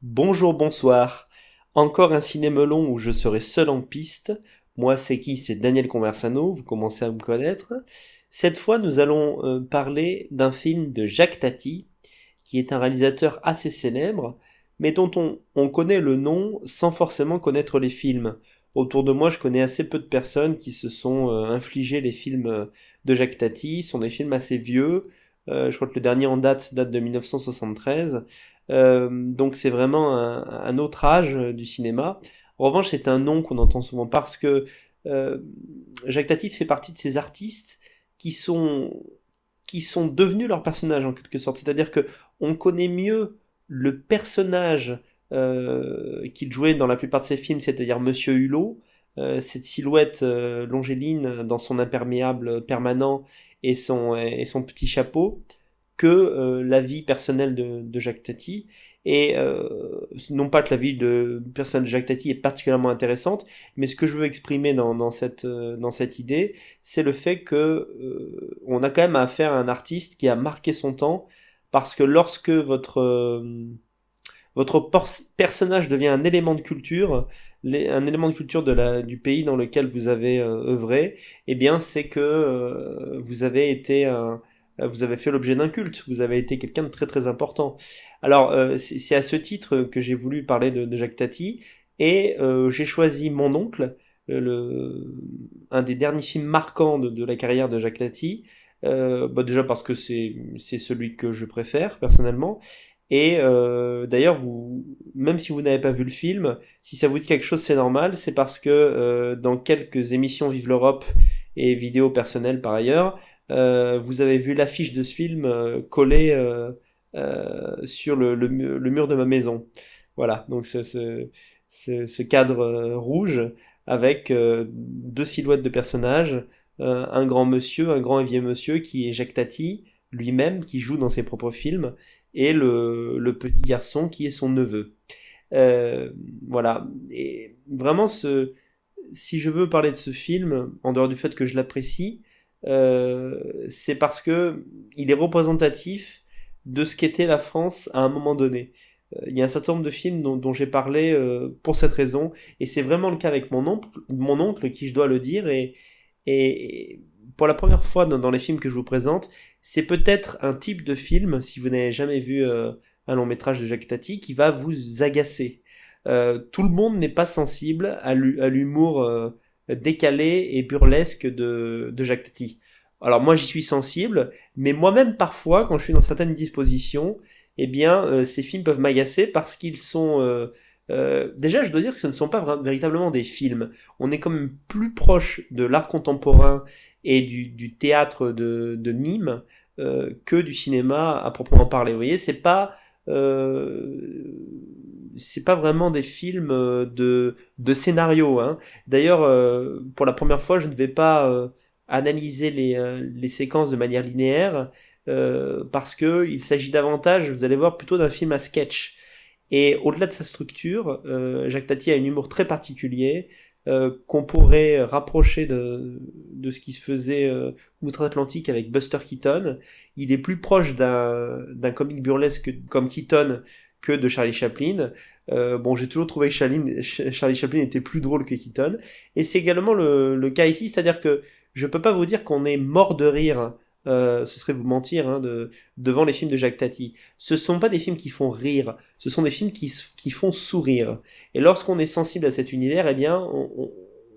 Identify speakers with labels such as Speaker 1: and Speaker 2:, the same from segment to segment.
Speaker 1: Bonjour, bonsoir. Encore un cinémelon où je serai seul en piste. Moi, c'est qui? C'est Daniel Conversano, vous commencez à me connaître. Cette fois, nous allons parler d'un film de Jacques Tati, qui est un réalisateur assez célèbre, mais dont on connaît le nom sans forcément connaître les films. Autour de moi, je connais assez peu de personnes qui se sont infligés les films de Jacques Tati. Ce sont des films assez vieux. Je crois que le dernier en date de 1973. Donc c'est vraiment un autre âge du cinéma. En revanche, c'est un nom qu'on entend souvent parce que euh, Jacques Tati fait partie de ces artistes qui sont qui sont devenus leurs personnages en quelque sorte. C'est-à-dire que on connaît mieux le personnage qu'il jouait dans la plupart de ses films, c'est-à-dire Monsieur Hulot, cette silhouette longéline dans son imperméable permanent et son petit chapeau, que la vie personnelle de Jacques Tati. Et non pas que la vie personnelle de Jacques Tati est particulièrement intéressante, mais ce que je veux exprimer dans cette idée, c'est le fait que on a quand même affaire à un artiste qui a marqué son temps, parce que lorsque votre personnage devient un élément de culture, un élément de culture du pays dans lequel vous avez œuvré, eh bien c'est que vous avez fait l'objet d'un culte, vous avez été quelqu'un de très très important. Alors c'est à ce titre que j'ai voulu parler de Jacques Tati, et j'ai choisi Mon oncle, un des derniers films marquants de la carrière de Jacques Tati. Déjà parce que c'est celui que je préfère personnellement, et d'ailleurs, même si vous n'avez pas vu le film, si ça vous dit quelque chose, c'est normal. C'est parce que dans quelques émissions Vive l'Europe et vidéos personnelles par ailleurs, vous avez vu l'affiche de ce film collée sur le mur de ma maison. Voilà, donc ce cadre rouge avec deux silhouettes de personnages, un grand monsieur, un grand et vieux monsieur qui est Jacques Tati lui-même, qui joue dans ses propres films, et le petit garçon qui est son neveu. Euh, voilà. Et vraiment, si je veux parler de ce film, en dehors du fait que je l'apprécie, c'est parce que il est représentatif de ce qu'était la France à un moment donné. Il y a un certain nombre de films dont j'ai parlé pour cette raison, et c'est vraiment le cas avec mon oncle qui, je dois le dire, et pour la première fois dans les films que je vous présente, c'est peut-être un type de film, si vous n'avez jamais vu un long métrage de Jacques Tati, qui va vous agacer. Tout le monde n'est pas sensible à l'humour décalé et burlesque de Jacques Tati. Alors moi j'y suis sensible, mais moi-même parfois, quand je suis dans certaines dispositions, eh bien ces films peuvent m'agacer parce qu'ils sont... déjà, je dois dire que ce ne sont pas véritablement des films. On est quand même plus proche de l'art contemporain et du théâtre de mime que du cinéma à proprement parler. Vous voyez, c'est pas vraiment des films de scénario, hein. D'ailleurs, pour la première fois, je ne vais pas analyser les séquences de manière linéaire, parce que il s'agit davantage, vous allez voir, plutôt d'un film à sketch. Et au-delà de sa structure, Jacques Tati a un humour très particulier, qu'on pourrait rapprocher de ce qui se faisait outre-Atlantique avec Buster Keaton. Il est plus proche d'un comique burlesque comme Keaton que de Charlie Chaplin. Bon, j'ai toujours trouvé que Charlie Chaplin était plus drôle que Keaton. Et c'est également le cas ici, c'est-à-dire que je peux pas vous dire qu'on est mort de rire, ce serait vous mentir, hein, devant les films de Jacques Tati. Ce sont pas des films qui font rire, ce sont des films qui font sourire. Et lorsqu'on est sensible à cet univers, eh bien,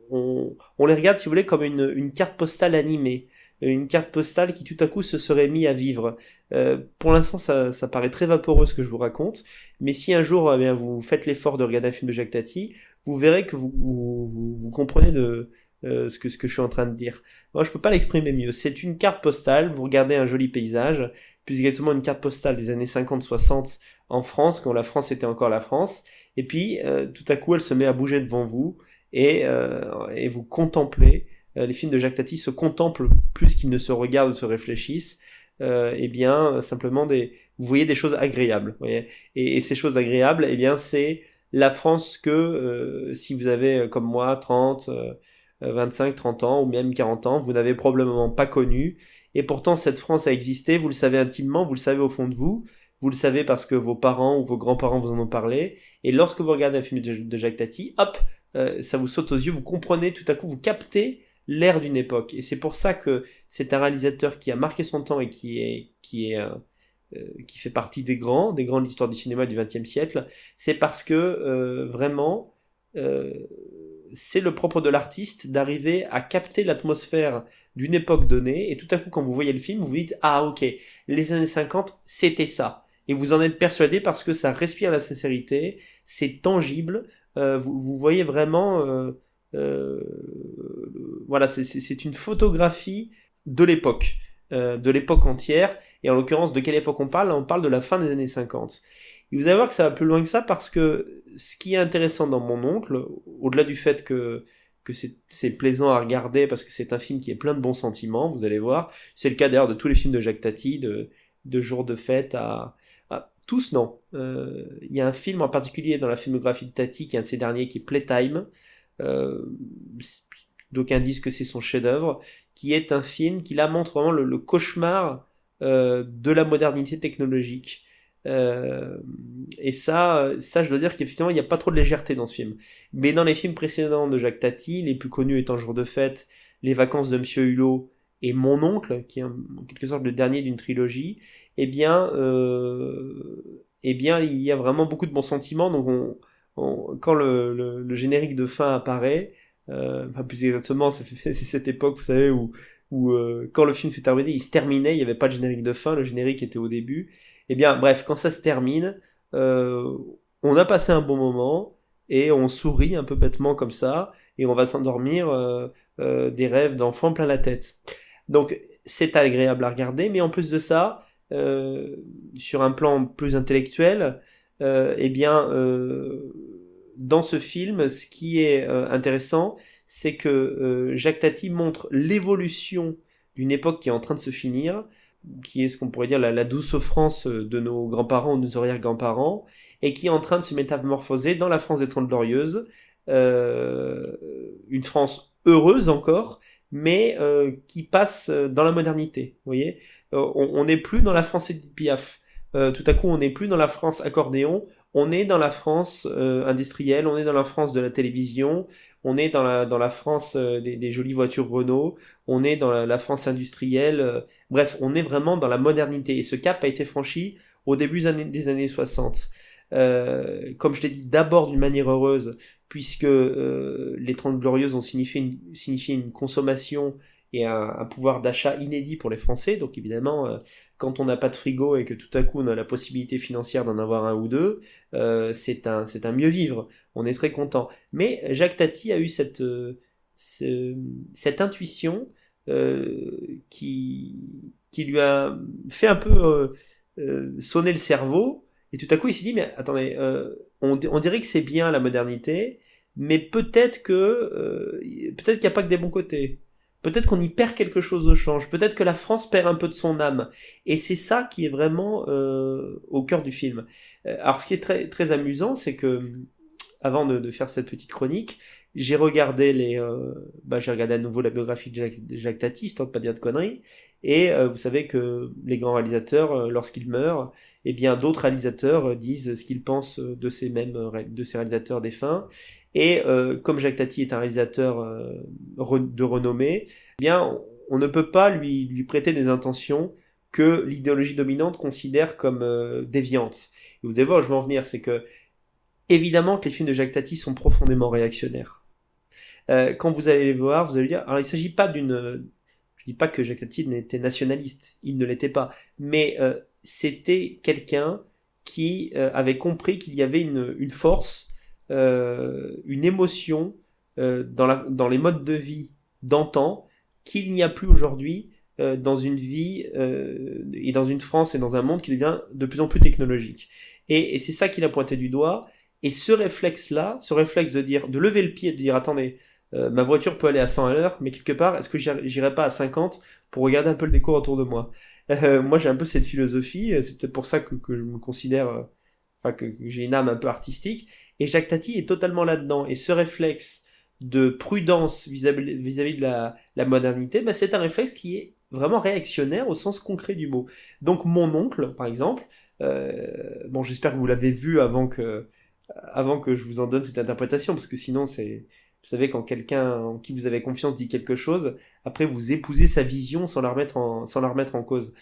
Speaker 1: on les regarde, si vous voulez, comme une carte postale animée. Une carte postale qui tout à coup se serait mis à vivre. Pour l'instant, ça paraît très vaporeux ce que je vous raconte, mais si un jour eh bien, vous faites l'effort de regarder un film de Jacques Tati, vous verrez que vous comprenez ce que je suis en train de dire. Moi, je peux pas l'exprimer mieux. C'est une carte postale, vous regardez un joli paysage, plus exactement une carte postale des années 50-60 en France, quand la France était encore la France, et puis tout à coup, elle se met à bouger devant vous, et vous contemplez. Les films de Jacques Tati se contemplent plus qu'ils ne se regardent ou se réfléchissent. Eh bien, simplement vous voyez des choses agréables. Vous voyez, et ces choses agréables, eh bien, c'est la France que si vous avez, comme moi, 30, 25, 30 ans, ou même 40 ans, vous n'avez probablement pas connu. Et pourtant, cette France a existé, vous le savez intimement, vous le savez au fond de vous, vous le savez parce que vos parents ou vos grands-parents vous en ont parlé, et lorsque vous regardez un film de Jacques Tati, hop, ça vous saute aux yeux, vous comprenez, tout à coup, vous captez l'ère d'une époque. Et c'est pour ça que c'est un réalisateur qui a marqué son temps et qui fait partie des grands de l'histoire du cinéma du XXe siècle. C'est parce que vraiment, euh, c'est le propre de l'artiste d'arriver à capter l'atmosphère d'une époque donnée, et tout à coup, quand vous voyez le film, vous vous dites, ah ok, les années 50, c'était ça. Et vous en êtes persuadé parce que ça respire la sincérité, c'est tangible, vous voyez vraiment, euh, voilà, c'est une photographie de l'époque entière, et en l'occurrence, de quelle époque on parle? On parle de la fin des années 50. Et vous allez voir que ça va plus loin que ça parce que ce qui est intéressant dans Mon Oncle, au-delà du fait que c'est plaisant à regarder parce que c'est un film qui est plein de bons sentiments, vous allez voir, c'est le cas d'ailleurs de tous les films de Jacques Tati, de Jour de fête à tous, non. Il y a un film en particulier dans la filmographie de Tati, qui est un de ses derniers, qui est Playtime. Euh, D'aucuns disent que c'est son chef-d'œuvre, qui est un film qui là montre vraiment le cauchemar de la modernité technologique. Euh, et ça, je dois dire qu'effectivement, il n'y a pas trop de légèreté dans ce film. Mais dans les films précédents de Jacques Tati, les plus connus étant Jour de fête, Les vacances de Monsieur Hulot et Mon Oncle, qui est en quelque sorte le dernier d'une trilogie, eh bien, il y a vraiment beaucoup de bons sentiments. Donc, quand le générique de fin apparaît, enfin, plus exactement, c'est cette époque, vous savez, où quand le film s'est terminé, il se terminait, il n'y avait pas de générique de fin, le générique était au début. Eh bien, bref, quand ça se termine, euh, on a passé un bon moment et on sourit un peu bêtement comme ça, et on va s'endormir des rêves d'enfants plein la tête. Donc, c'est agréable à regarder, mais en plus de ça, sur un plan plus intellectuel, eh bien, dans ce film, ce qui est intéressant, c'est que Jacques Tati montre l'évolution d'une époque qui est en train de se finir, qui est ce qu'on pourrait dire la douce France de nos grands-parents ou de nos arrière-grands-parents, et qui est en train de se métamorphoser dans la France des Trente Glorieuses, une France heureuse encore, mais qui passe dans la modernité. Vous voyez, on n'est plus dans la France Edith Piaf. Tout à coup, on n'est plus dans la France accordéon, on est dans la France industrielle, on est dans la France de la télévision, on est dans la France des jolies voitures Renault, on est dans la France industrielle, bref, on est vraiment dans la modernité. Et ce cap a été franchi au début des années 60. Comme je l'ai dit, d'abord d'une manière heureuse, puisque les Trente Glorieuses ont signifié une consommation et un pouvoir d'achat inédit pour les Français. Donc évidemment, quand on n'a pas de frigo et que tout à coup on a la possibilité financière d'en avoir un ou deux, c'est un mieux vivre. On est très content. Mais Jacques Tati a eu cette intuition qui lui a fait un peu sonner le cerveau. Et tout à coup, il s'est dit, mais attendez, on dirait que c'est bien la modernité, mais peut-être qu'il n'y a pas que des bons côtés. Peut-être qu'on y perd quelque chose au change. Peut-être que la France perd un peu de son âme. Et c'est ça qui est vraiment au cœur du film. Alors, ce qui est très, très amusant, c'est que, avant de faire cette petite chronique, j'ai regardé à nouveau la biographie de Jacques Tati, histoire de pas dire de conneries. Et vous savez que les grands réalisateurs, lorsqu'ils meurent, eh bien d'autres réalisateurs disent ce qu'ils pensent de ces réalisateurs défunts. Et comme Jacques Tati est un réalisateur de renommée, eh bien on ne peut pas lui prêter des intentions que l'idéologie dominante considère comme déviantes. Et vous allez voir où je veux en venir, c'est que évidemment que les films de Jacques Tati sont profondément réactionnaires. Quand vous allez les voir, vous allez dire, alors il ne s'agit pas je dis pas que Jacques Tati n'était nationaliste, il ne l'était pas, mais c'était quelqu'un qui avait compris qu'il y avait une force, une émotion dans les modes de vie d'antan qu'il n'y a plus aujourd'hui dans une vie et dans une France et dans un monde qui devient de plus en plus technologique. Et c'est ça qu'il a pointé du doigt. Et ce réflexe-là, ce réflexe de lever le pied et de dire, attendez, ma voiture peut aller à 100 à l'heure, mais quelque part, est-ce que j'irai pas à 50 pour regarder un peu le décor autour de moi? Moi, j'ai un peu cette philosophie, c'est peut-être pour ça que je me considère, enfin, que j'ai une âme un peu artistique, et Jacques Tati est totalement là-dedans, et ce réflexe de prudence vis-à-vis de la modernité, c'est un réflexe qui est vraiment réactionnaire au sens concret du mot. Donc mon oncle, par exemple, Bon, j'espère que vous l'avez vu avant que je vous en donne cette interprétation, parce que sinon, vous savez, quand quelqu'un en qui vous avez confiance dit quelque chose, après vous épousez sa vision sans la remettre en cause.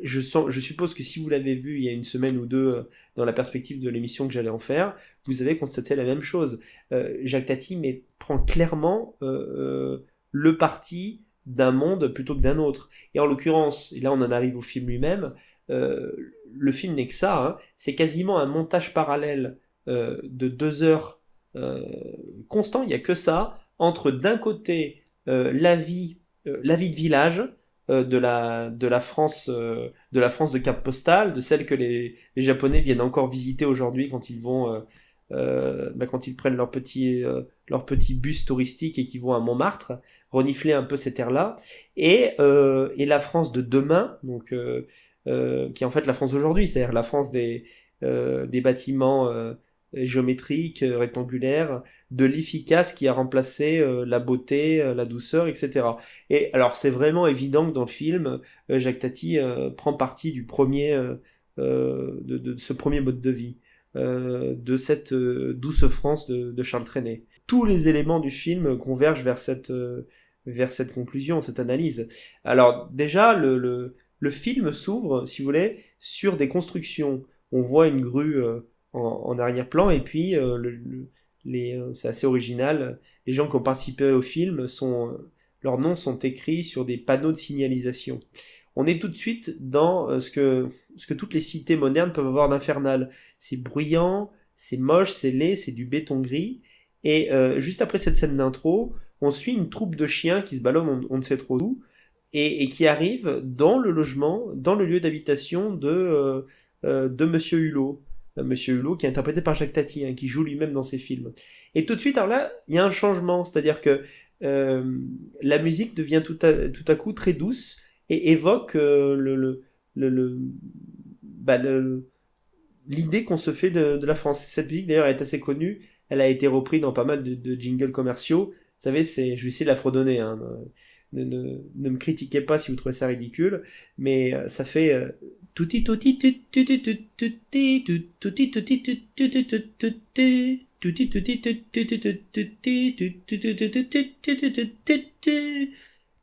Speaker 1: Je suppose que si vous l'avez vu il y a une semaine ou deux dans la perspective de l'émission que j'allais en faire, vous avez constaté la même chose. Jacques Tati mais prend clairement le parti d'un monde plutôt que d'un autre. Et en l'occurrence, et là on en arrive au film lui-même, euh, le film n'est que ça, hein, c'est quasiment un montage parallèle de 2 heures constant, il n'y a que ça, entre d'un côté la vie de village, de la France de carte postale, de celle que les Japonais viennent encore visiter aujourd'hui quand ils vont, quand ils prennent leur petit bus touristique et qu'ils vont à Montmartre, renifler un peu ces terres-là, et la France de demain, qui est en fait la France d'aujourd'hui, c'est-à-dire la France des bâtiments géométriques, rectangulaires, de l'efficace qui a remplacé la beauté, la douceur, etc. Et alors c'est vraiment évident que dans le film, Jacques Tati prend parti du de ce premier mode de vie, de cette douce France de Charles Trenet. Tous les éléments du film convergent vers cette conclusion, cette analyse. Alors déjà, le film s'ouvre, si vous voulez, sur des constructions. On voit une grue en arrière-plan, et puis c'est assez original. Les gens qui ont participé au film leurs noms sont écrits sur des panneaux de signalisation. On est tout de suite dans ce que toutes les cités modernes peuvent avoir d'infernal. C'est bruyant, c'est moche, c'est laid, c'est du béton gris. Et juste après cette scène d'intro, on suit une troupe de chiens qui se baladent on ne sait trop où, et qui arrive dans le logement, dans le lieu d'habitation de Monsieur Hulot. Monsieur Hulot qui est interprété par Jacques Tati, hein, qui joue lui-même dans ses films. Et tout de suite, alors là, il y a un changement, c'est-à-dire que la musique devient tout à coup très douce et évoque le- bah, l'idée qu'on se fait de la France. Cette musique d'ailleurs est assez connue, elle a été reprise dans pas mal de jingles commerciaux. Vous savez, je vais essayer de la fredonner, hein. Ne me critiquez pas si vous trouvez ça ridicule, mais ça fait touti touti tuti tuti tuti tuti tuti tuti tuti tuti tuti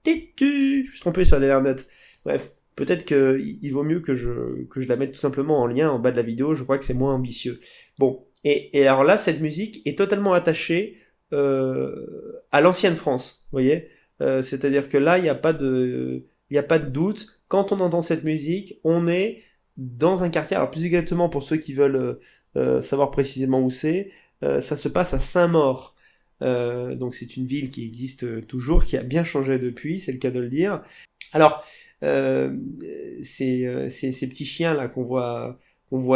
Speaker 1: tuti. Je me suis trompé sur la dernière note. Bref, peut-être qu'il vaut mieux que je la mette tout simplement en lien en bas de la vidéo, je crois que c'est moins ambitieux. Bon, et alors là, cette musique est totalement attachée à l'ancienne France, vous voyez. C'est-à-dire que là, il n'y a pas de doute. Quand on entend cette musique, on est dans un quartier. Alors plus exactement, pour ceux qui veulent savoir précisément où c'est, ça se passe à Saint-Maur. Donc c'est une ville qui existe toujours, qui a bien changé depuis, c'est le cas de le dire. Alors, euh, ces petits chiens là qu'on voit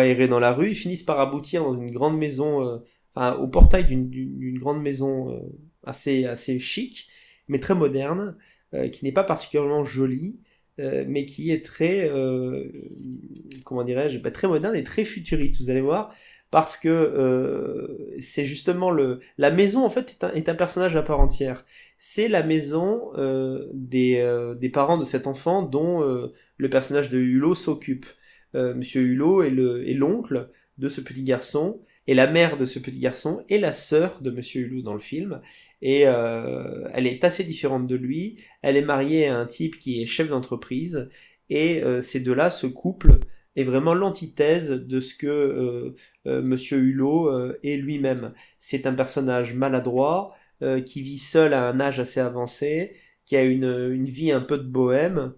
Speaker 1: errer dans la rue, ils finissent par aboutir dans une grande maison, enfin, au portail d'une grande maison assez chic, mais très moderne, qui n'est pas particulièrement jolie, mais qui est très, comment dirais-je, très moderne et très futuriste, vous allez voir, parce que c'est justement la maison en fait est un personnage à part entière. C'est la maison des parents de cet enfant dont le personnage de Hulot s'occupe. Monsieur Hulot est l'oncle de ce petit garçon, et la mère de ce petit garçon est la sœur de Monsieur Hulot dans le film, et elle est assez différente de lui. Elle est mariée à un type qui est chef d'entreprise, et ces deux-là, ce couple, est vraiment l'antithèse de ce que Monsieur Hulot est lui-même. C'est un personnage maladroit, qui vit seul à un âge assez avancé, qui a une vie un peu de bohème,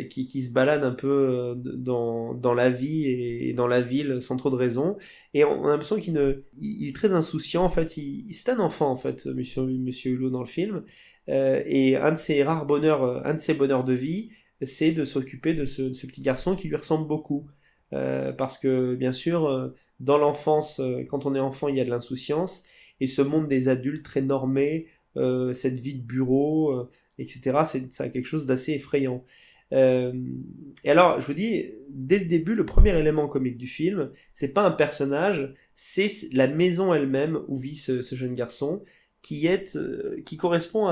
Speaker 1: qui se balade un peu dans la vie et dans la ville sans trop de raison. Et on a l'impression il est très insouciant, en fait. C'est un enfant, en fait, Monsieur Hulot dans le film. Et un de ses rares bonheurs, un de ses bonheurs de vie, c'est de s'occuper de ce petit garçon qui lui ressemble beaucoup. Parce que, bien sûr, dans l'enfance, quand on est enfant, il y a de l'insouciance. Et ce monde des adultes très normé, cette vie de bureau, etc., ça a quelque chose d'assez effrayant. Euh, et alors, je vous dis, dès le début, le premier élément comique du film, c'est pas un personnage, c'est la maison elle-même où vit ce jeune garçon, qui correspond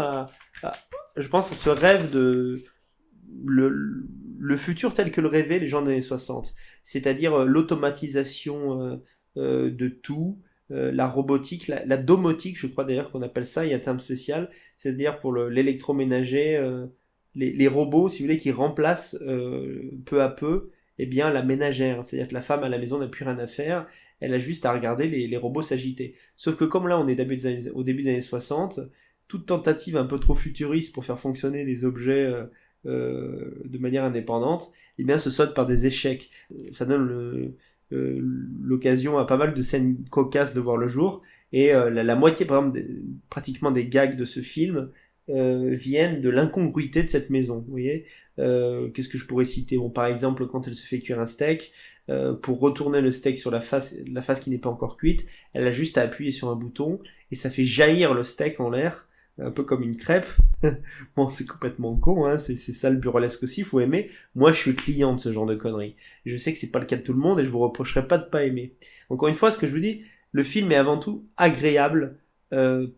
Speaker 1: je pense, à ce rêve le futur tel que le rêvaient les gens des années 60, c'est-à-dire l'automatisation de tout, la robotique, la domotique, je crois d'ailleurs qu'on appelle ça, il y a un terme spécial, c'est-à-dire pour l'électroménager, les robots, si vous voulez, qui remplacent peu à peu eh bien, la ménagère, c'est-à-dire que la femme à la maison n'a plus rien à faire, elle a juste à regarder les robots s'agiter. Sauf que comme là on est au début des années 60, toute tentative un peu trop futuriste pour faire fonctionner les objets de manière indépendante, eh bien se solde par des échecs. Ça donne l'occasion à pas mal de scènes cocasses de voir le jour, et la moitié, par exemple, pratiquement des gags de ce film viennent de l'incongruité de cette maison. Vous voyez, qu'est-ce que je pourrais citer? Bon, par exemple, quand elle se fait cuire un steak, pour retourner le steak sur la face qui n'est pas encore cuite, elle a juste à appuyer sur un bouton et ça fait jaillir le steak en l'air, un peu comme une crêpe. Bon, c'est complètement con, hein, c'est ça le burlesque aussi, faut aimer. Moi, je suis client de ce genre de conneries. Je sais que c'est pas le cas de tout le monde et je vous reprocherai pas de pas aimer. Encore une fois, ce que je vous dis, le film est avant tout agréable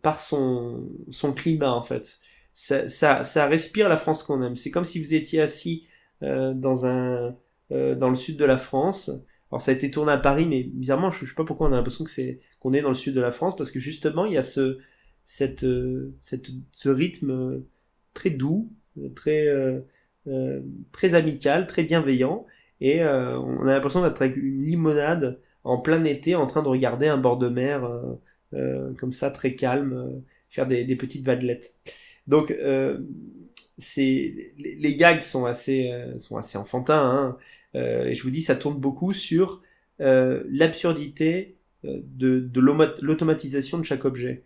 Speaker 1: par son climat, en fait. Ça respire la France qu'on aime. C'est comme si vous étiez assis dans le sud de la France. Alors ça a été tourné à Paris, mais bizarrement, je sais pas pourquoi on a l'impression que qu'on est dans le sud de la France, parce que justement, il y a ce rythme très doux, très, très amical, très bienveillant, et on a l'impression d'être avec une limonade en plein été, en train de regarder un bord de mer comme ça, très calme, faire des petites vadelettes. Donc, les gags sont assez enfantins, hein, et je vous dis, ça tourne beaucoup sur l'absurdité de l'automatisation de chaque objet.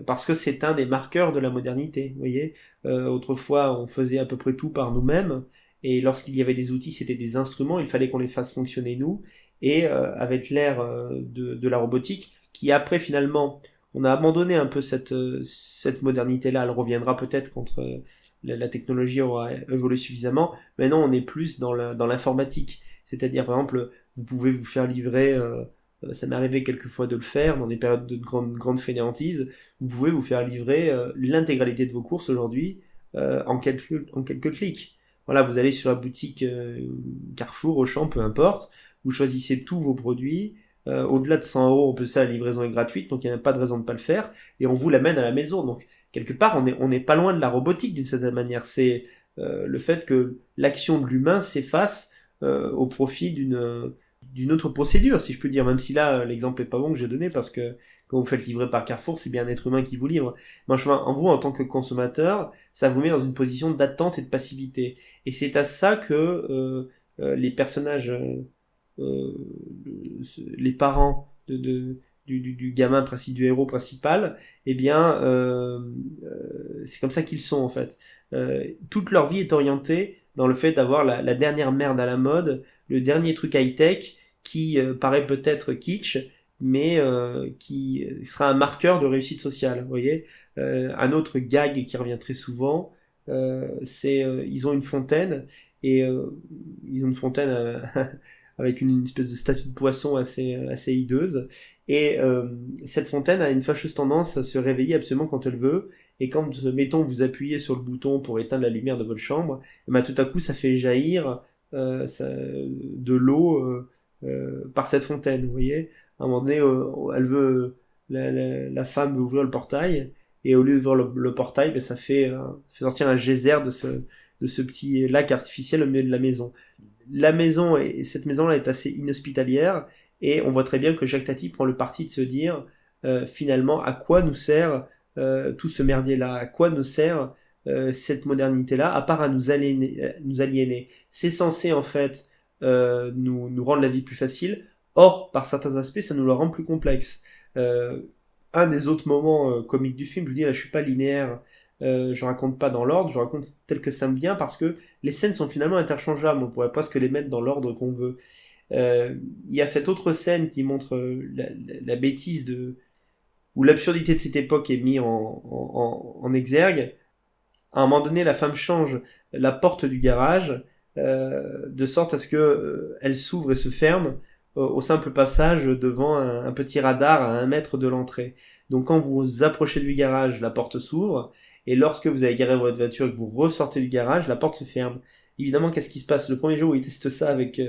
Speaker 1: Parce que c'est un des marqueurs de la modernité, vous voyez. Autrefois, on faisait à peu près tout par nous-mêmes, et lorsqu'il y avait des outils, c'était des instruments, il fallait qu'on les fasse fonctionner nous, et avec l'ère de la robotique, qui après finalement, on a abandonné un peu cette modernité-là, elle reviendra peut-être quand la technologie aura évolué suffisamment. Maintenant, on est plus dans l'informatique, c'est-à-dire par exemple, vous pouvez vous faire livrer ça m'est arrivé quelquefois de le faire dans des périodes de grande fainéantise. Vous pouvez vous faire livrer l'intégralité de vos courses aujourd'hui en quelques clics. Voilà, vous allez sur la boutique Carrefour, Auchan, peu importe. Vous choisissez tous vos produits. Au-delà de 100 euros, on peut ça, la livraison est gratuite, donc il n'y a pas de raison de ne pas le faire. Et on vous l'amène à la maison. Donc quelque part, on n'est pas loin de la robotique d'une certaine manière. C'est le fait que l'action de l'humain s'efface au profit d'une autre procédure, si je peux dire, même si là, l'exemple est pas bon que j'ai donné, parce que quand vous faites livrer par Carrefour, c'est bien un être humain qui vous livre. Moi, en vous, en tant que consommateur, ça vous met dans une position d'attente et de passivité. Et c'est à ça que les personnages, euh, les parents du gamin du héros principal, eh bien, c'est comme ça qu'ils sont, en fait. Toute leur vie est orientée dans le fait d'avoir la dernière merde à la mode, le dernier truc high-tech qui paraît peut-être kitsch, mais qui sera un marqueur de réussite sociale. Vous voyez, un autre gag qui revient très souvent, c'est ils ont une fontaine et ils ont une fontaine avec une espèce de statue de poisson assez hideuse. Et cette fontaine a une fâcheuse tendance à se réveiller absolument quand elle veut. Et quand, mettons, vous appuyez sur le bouton pour éteindre la lumière de votre chambre, et ben, tout à coup, ça fait jaillir de l'eau par cette fontaine, vous voyez. À un moment donné, la femme veut ouvrir le portail, et au lieu d'ouvrir le portail, ben, ça fait sortir un geyser de ce petit lac artificiel au milieu de la maison. Cette maison-là est assez inhospitalière, et on voit très bien que Jacques Tati prend le parti de se dire, finalement, à quoi nous sert tout ce merdier-là, à quoi nous sert cette modernité-là, à part à nous aliéner. C'est censé en fait nous rendre la vie plus facile. Or, par certains aspects, ça nous la rend plus complexe. Un des autres moments comiques du film, je vous dis là, je suis pas linéaire, je raconte pas dans l'ordre, je raconte tel que ça me vient parce que les scènes sont finalement interchangeables, on pourrait presque les mettre dans l'ordre qu'on veut. Il y a cette autre scène qui montre la bêtise où l'absurdité de cette époque est mise en exergue. À un moment donné, la femme change la porte du garage de sorte à ce que elle s'ouvre et se ferme au simple passage devant un petit radar à 1 mètre de l'entrée. Donc quand vous approchez du garage, la porte s'ouvre, Et lorsque vous avez garé votre voiture et que vous ressortez du garage, la porte se ferme. Évidemment, qu'est-ce qui se passe? Le premier jour où il teste ça avec,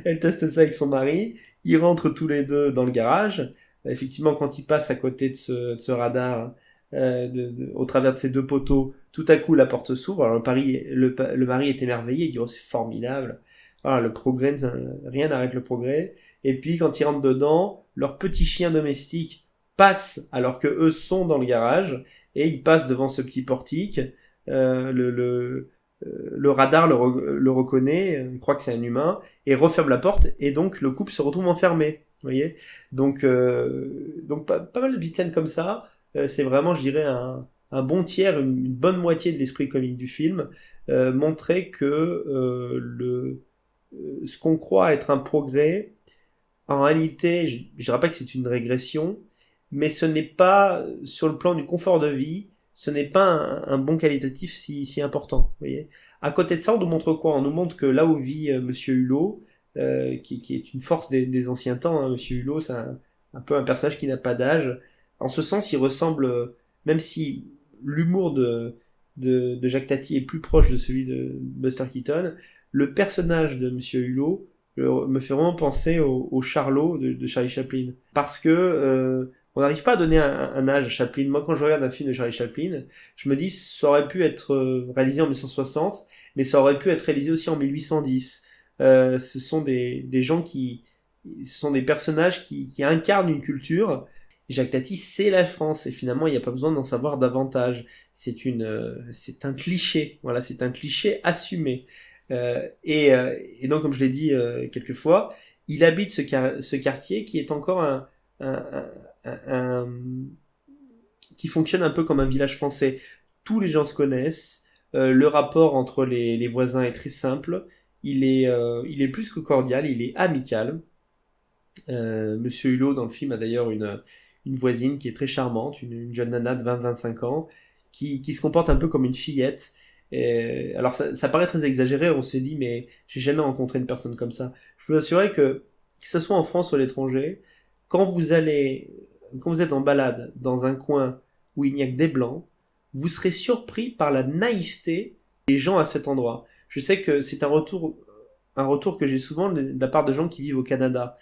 Speaker 1: elle teste ça avec son mari, ils rentrent tous les deux dans le garage. Effectivement, quand ils passent à côté de ce radar, au travers de ces deux poteaux, tout à coup la porte s'ouvre. Alors le mari est émerveillé, il dit oh c'est formidable. Voilà, le progrès, rien n'arrête le progrès. Et puis quand ils rentrent dedans, leur petit chien domestique passe alors que eux sont dans le garage et ils passent devant ce petit portique. Euh, le, le, le radar le reconnaît, croit que c'est un humain et referme la porte et donc le couple se retrouve enfermé. Vous voyez, donc pas mal de petites scènes comme ça. C'est vraiment, je dirais, un bon tiers, une bonne moitié de l'esprit comique du film, montrer que ce qu'on croit être un progrès, en réalité, je dirais pas que c'est une régression, mais ce n'est pas, sur le plan du confort de vie, ce n'est pas un bon qualitatif si important. Vous voyez. À côté de ça, on nous montre quoi? On nous montre que là où vit Monsieur Hulot, qui est une force des anciens temps, hein, Monsieur Hulot, c'est un peu un personnage qui n'a pas d'âge. En ce sens, il ressemble, même si l'humour de Jacques Tati est plus proche de celui de Buster Keaton, le personnage de Monsieur Hulot me fait vraiment penser au Charlot de Charlie Chaplin. Parce que on n'arrive pas à donner un âge à Chaplin. Moi, quand je regarde un film de Charlie Chaplin, je me dis ça aurait pu être réalisé en 1960, mais ça aurait pu être réalisé aussi en 1810. Ce sont des gens ce sont des personnages qui incarnent une culture. Jacques Tati, c'est la France, et finalement, il n'y a pas besoin d'en savoir davantage. C'est un cliché, voilà, c'est un cliché assumé. Et donc, comme je l'ai dit quelques fois, il habite ce quartier qui est encore un, un- qui fonctionne un peu comme un village français. Tous les gens se connaissent. Le rapport entre les voisins est très simple. Il est plus que cordial. Il est amical. Monsieur Hulot dans le film a d'ailleurs une voisine qui est très charmante, une jeune nana de 20-25 ans, qui se comporte un peu comme une fillette. Alors ça paraît très exagéré, on s'est dit mais j'ai jamais rencontré une personne comme ça. Je peux vous assurer que ce soit en France ou à l'étranger, quand quand vous êtes en balade dans un coin où il n'y a que des blancs, vous serez surpris par la naïveté des gens à cet endroit. Je sais que c'est un retour que j'ai souvent de la part de gens qui vivent au Canada.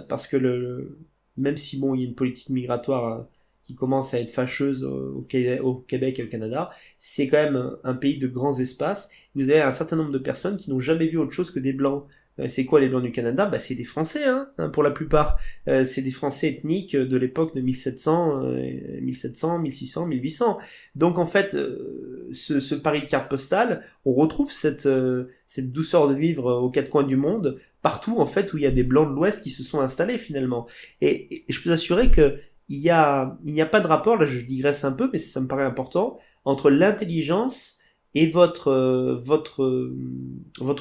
Speaker 1: Parce que même si bon, il y a une politique migratoire qui commence à être fâcheuse au Québec et au Canada, c'est quand même un pays de grands espaces. Vous avez un certain nombre de personnes qui n'ont jamais vu autre chose que des blancs. C'est quoi les blancs du Canada? Bah, c'est des Français, pour la plupart. C'est des Français ethniques de l'époque de 1700, 1700, 1600, 1800. Donc en fait, ce pari de carte postale, on retrouve cette douceur de vivre aux quatre coins du monde, partout en fait où il y a des blancs de l'Ouest qui se sont installés finalement. Et je peux vous assurer que il n'y a pas de rapport, là je digresse un peu, mais ça me paraît important, entre l'intelligence et votre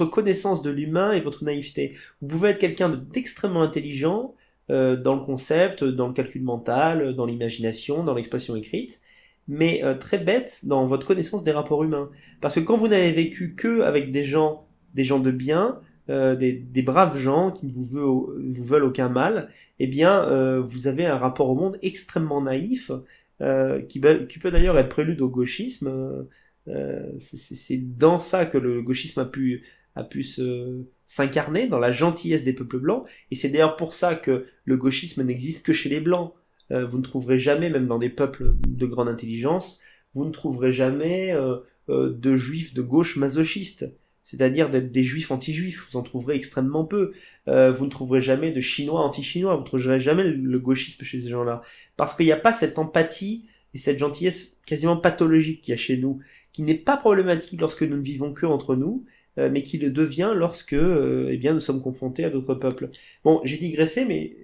Speaker 1: connaissance de l'humain et votre naïveté. Vous pouvez être quelqu'un d'extrêmement intelligent dans le concept, dans le calcul mental, dans l'imagination, dans l'expression écrite, mais très bête dans votre connaissance des rapports humains. Parce que quand vous n'avez vécu que avec des gens de bien, des braves gens qui ne vous veulent aucun mal, eh bien, vous avez un rapport au monde extrêmement naïf, qui peut d'ailleurs être prélude au gauchisme. C'est dans ça que le gauchisme a pu s'incarner, dans la gentillesse des peuples blancs, et c'est d'ailleurs pour ça que le gauchisme n'existe que chez les blancs. Vous ne trouverez jamais, même dans des peuples de grande intelligence, vous ne trouverez jamais de juifs de gauche masochistes, c'est-à-dire d'être des juifs anti-juifs, vous en trouverez extrêmement peu. Vous ne trouverez jamais de chinois anti-chinois, vous ne trouverez jamais le gauchisme chez ces gens-là, parce qu'il n'y a pas cette empathie et cette gentillesse quasiment pathologique qu'il y a chez nous, qui n'est pas problématique lorsque nous ne vivons que entre nous, mais qui le devient lorsque eh bien, nous sommes confrontés à d'autres peuples. Bon, j'ai digressé, mais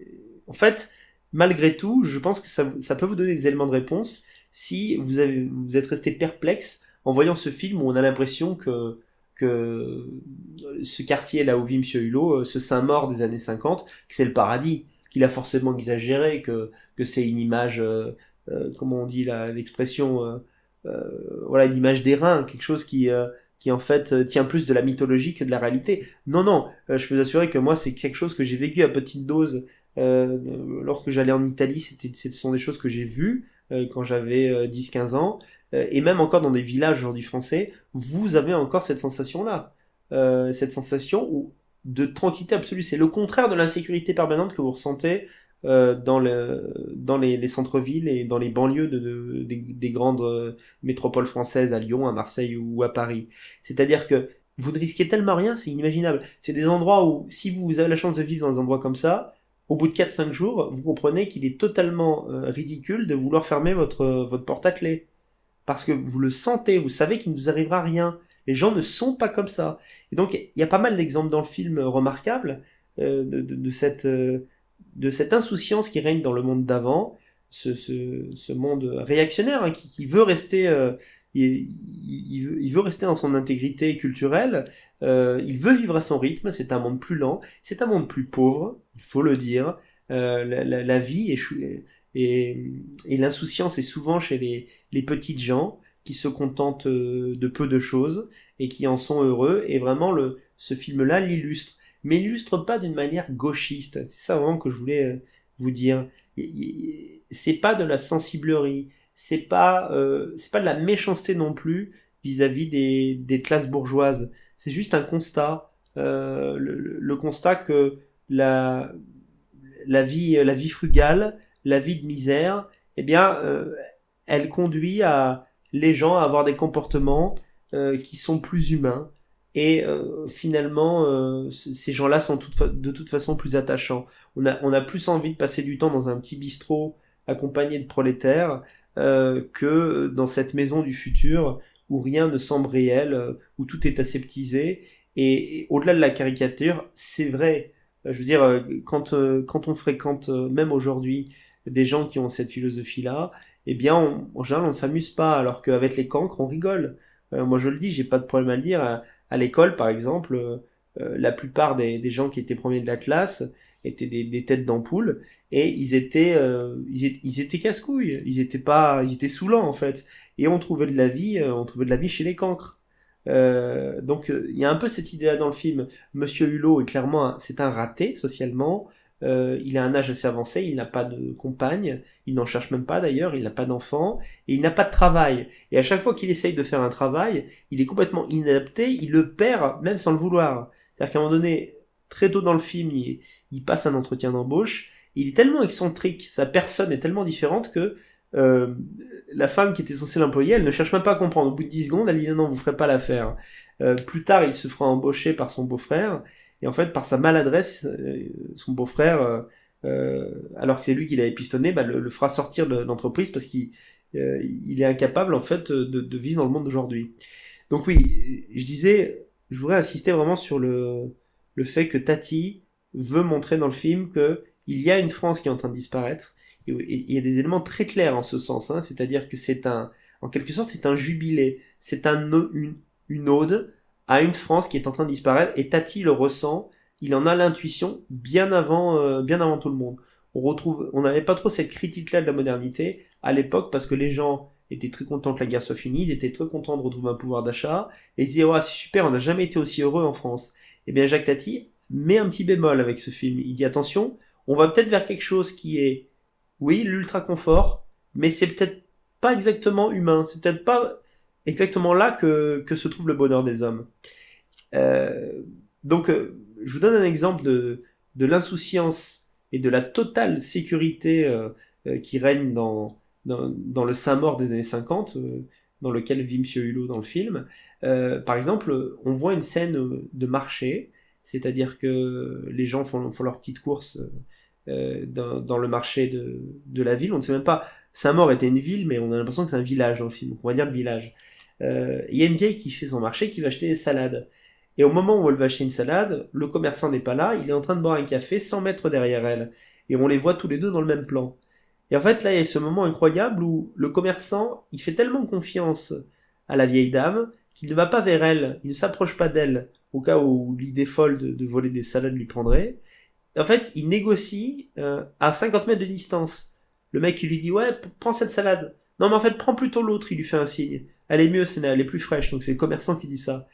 Speaker 1: en fait, malgré tout, je pense que ça peut vous donner des éléments de réponse si vous êtes resté perplexe en voyant ce film où on a l'impression que ce quartier là où vit Monsieur Hulot, ce Saint-Maur des années 50, que c'est le paradis, qu'il a forcément exagéré, que c'est une image, comment on dit l'expression, voilà, une image d'airain, quelque chose qui en fait tient plus de la mythologie que de la réalité. Non, non, je peux vous assurer que moi c'est quelque chose que j'ai vécu à petite dose lorsque j'allais en Italie, ce sont des choses que j'ai vues, quand j'avais 10-15 ans, et même encore dans des villages aujourd'hui français, vous avez encore cette sensation-là. Cette sensation de tranquillité absolue. C'est le contraire de l'insécurité permanente que vous ressentez dans les centres-villes et dans les banlieues des grandes métropoles françaises, à Lyon, à Marseille ou à Paris. C'est-à-dire que vous ne risquez tellement rien, c'est inimaginable. C'est des endroits où, si vous avez la chance de vivre dans un endroit comme ça, au bout de 4-5 jours, vous comprenez qu'il est totalement ridicule de vouloir fermer votre porte à clé. Parce que vous le sentez, vous savez qu'il ne vous arrivera rien. Les gens ne sont pas comme ça. Et donc, il y a pas mal d'exemples dans le film remarquables de cette insouciance qui règne dans le monde d'avant, ce monde réactionnaire, hein, qui veut rester, il veut rester dans son intégrité culturelle, il veut vivre à son rythme, c'est un monde plus lent, c'est un monde plus pauvre, il faut le dire, la vie et l'insouciance est souvent chez les petites gens qui se contentent de peu de choses et qui en sont heureux, et vraiment ce film-là l'illustre. Mais illustre pas d'une manière gauchiste. C'est ça vraiment que je voulais vous dire. C'est pas de la sensiblerie, c'est pas de la méchanceté non plus vis-à-vis des classes bourgeoises. C'est juste un constat, le constat que la, la vie frugale, la vie de misère, eh bien, elle conduit à les gens à avoir des comportements qui sont plus humains. Et finalement, ces gens-là sont de toute façon plus attachants. On a plus envie de passer du temps dans un petit bistrot accompagné de prolétaires que dans cette maison du futur où rien ne semble réel, où tout est aseptisé. Et au-delà de la caricature, c'est vrai. Je veux dire, quand on fréquente, même aujourd'hui, des gens qui ont cette philosophie-là, eh bien, en général, on ne s'amuse pas, alors qu'avec les cancres, on rigole. Moi, je le dis, j'ai pas de problème à le dire. À l'école, par exemple, la plupart des gens qui étaient premiers de la classe étaient des têtes d'ampoule, et ils étaient casse-couilles. Ils étaient saoulants, en fait. Et on trouvait de la vie chez les cancres. Donc il y a un peu cette idée-là dans le film. Monsieur Hulot est clairement c'est un raté socialement. Il a un âge assez avancé, il n'a pas de compagne, il n'en cherche même pas d'ailleurs, il n'a pas d'enfant, et il n'a pas de travail. Et à chaque fois qu'il essaye de faire un travail, il est complètement inadapté, il le perd même sans le vouloir. C'est-à-dire qu'à un moment donné, très tôt dans le film, il passe un entretien d'embauche, il est tellement excentrique, sa personne est tellement différente que euh, la femme qui était censée l'employer, elle ne cherche même pas à comprendre. Au bout de 10 secondes, elle dit non, vous ferez pas l'affaire. Plus tard, il se fera embaucher par son beau-frère, et en fait, par sa maladresse, son beau-frère, alors que c'est lui qui l'avait pistonné, bah, le fera sortir de l'entreprise parce qu'il est incapable en fait de vivre dans le monde d'aujourd'hui. Donc oui, je disais, je voudrais insister vraiment sur le fait que Tati veut montrer dans le film que il y a une France qui est en train de disparaître, et il y a des éléments très clairs en ce sens, hein, c'est-à-dire que en quelque sorte, c'est un jubilé, c'est une ode à une France qui est en train de disparaître, et Tati le ressent, il en a l'intuition bien avant tout le monde. On n'avait pas trop cette critique-là de la modernité à l'époque parce que les gens étaient très contents que la guerre soit finie, ils étaient très contents de retrouver un pouvoir d'achat, et ils disaient, oh, c'est super, on n'a jamais été aussi heureux en France. Eh bien, Jacques Tati met un petit bémol avec ce film. Il dit, attention, on va peut-être vers quelque chose qui est, oui, l'ultra confort, mais c'est peut-être pas exactement humain, c'est peut-être pas exactement là que se trouve le bonheur des hommes. Euh, donc, je vous donne un exemple de l'insouciance et de la totale sécurité qui règne dans le Saint-Maur des années 50, dans lequel vit Monsieur Hulot dans le film. Par exemple, on voit une scène de marché, c'est-à-dire que les gens font leurs petites courses dans le marché de la ville. On ne sait même pas, Saint-Maur était une ville, mais on a l'impression que c'est un village dans le film, donc on va dire le village. Il y a une vieille qui fait son marché, qui va acheter des salades. Et au moment où elle va acheter une salade, le commerçant n'est pas là, il est en train de boire un café 100 mètres derrière elle. Et on les voit tous les deux dans le même plan. Et en fait, là, il y a ce moment incroyable où le commerçant, il fait tellement confiance à la vieille dame qu'il ne va pas vers elle, il ne s'approche pas d'elle, au cas où l'idée folle de voler des salades lui prendrait. Et en fait, il négocie à 50 mètres de distance. Le mec, il lui dit, ouais, prends cette salade. Non, mais en fait, prends plutôt l'autre, il lui fait un signe. Elle est mieux, elle est plus fraîche, donc c'est le commerçant qui dit ça.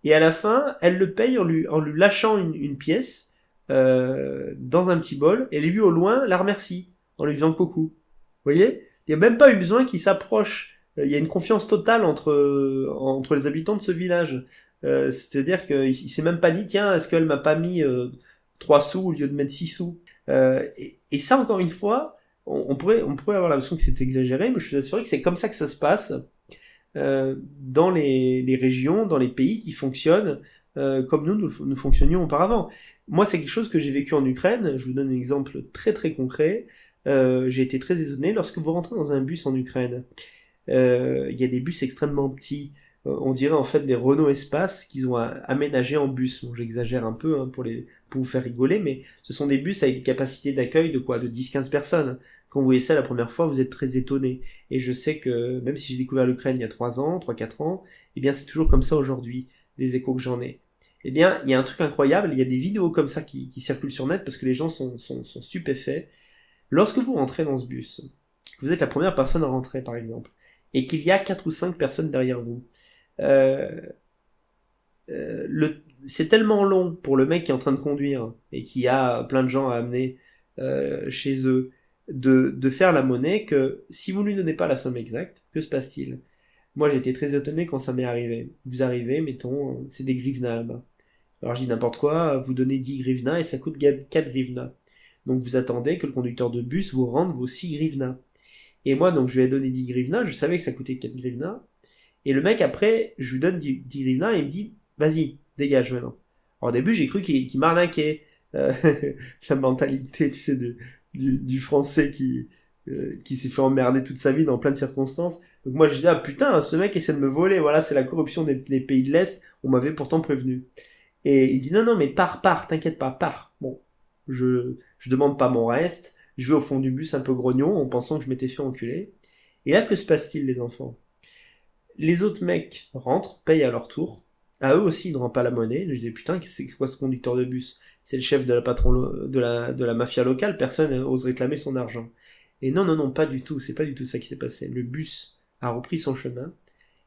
Speaker 1: Et à la fin, elle le paye en lui lâchant une pièce dans un petit bol, et lui, au loin, la remercie, en lui faisant coucou. Vous voyez? Il n'y a même pas eu besoin qu'ils s'approchent. Il y a une confiance totale entre les habitants de ce village. C'est-à-dire qu'il s'est même pas dit, tiens, est-ce qu'elle m'a pas mis 3 sous au lieu de mettre 6 sous. Et ça, encore une fois, on pourrait avoir l'impression que c'est exagéré, mais je suis assuré que c'est comme ça que ça se passe dans les régions, dans les pays qui fonctionnent comme nous fonctionnions auparavant. Moi, c'est quelque chose que j'ai vécu en Ukraine. Je vous donne un exemple très très concret. J'ai été très étonné lorsque vous rentrez dans un bus en Ukraine. Il y a des bus extrêmement petits. On dirait en fait des Renault Espace qu'ils ont aménagés en bus. Bon, j'exagère un peu hein, pour vous faire rigoler, mais ce sont des bus avec des capacités d'accueil de quoi? De 10-15 personnes. Quand vous voyez ça la première fois, vous êtes très étonné. Et je sais que même si j'ai découvert l'Ukraine il y a 3 ans, 3-4 ans, eh bien c'est toujours comme ça aujourd'hui, des échos que j'en ai. Eh bien, il y a un truc incroyable, il y a des vidéos comme ça qui circulent sur net parce que les gens sont stupéfaits. Lorsque vous rentrez dans ce bus, vous êtes la première personne à rentrer par exemple, et qu'il y a 4 ou 5 personnes derrière vous, euh, c'est tellement long pour le mec qui est en train de conduire et qui a plein de gens à amener chez eux de faire la monnaie que si vous ne lui donnez pas la somme exacte, que se passe-t-il? Moi j'ai été très étonné quand ça m'est arrivé. Vous arrivez, mettons, c'est des grivnas là-bas. Alors je dis n'importe quoi, vous donnez 10 grivnas et ça coûte 4 grivnas. Donc vous attendez que le conducteur de bus vous rende vos 6 grivnas. Et moi donc je lui ai donné 10 grivnas, je savais que ça coûtait 4 grivnas. Et le mec après, je lui donne 10 grivnas et il me dit vas-y, dégage maintenant. Alors au début j'ai cru qu'il m'arnaquait. Euh, la mentalité, tu sais, du français qui s'est fait emmerder toute sa vie dans plein de circonstances. Donc moi je dis ah putain, ce mec essaie de me voler, voilà c'est la corruption des pays de l'Est, on m'avait pourtant prévenu. Et il dit non, non, mais pars, t'inquiète pas, pars. Bon, je demande pas mon reste, je vais au fond du bus un peu grognon en pensant que je m'étais fait enculer. Et là, que se passe-t-il, les enfants? Les autres mecs rentrent, payent à leur tour. À eux aussi, ils ne rendent pas la monnaie. Je dis putain, c'est quoi ce conducteur de bus? C'est le chef de la patron de la mafia locale, personne n'ose réclamer son argent. Et non, non, non, pas du tout, c'est pas du tout ça qui s'est passé. Le bus a repris son chemin,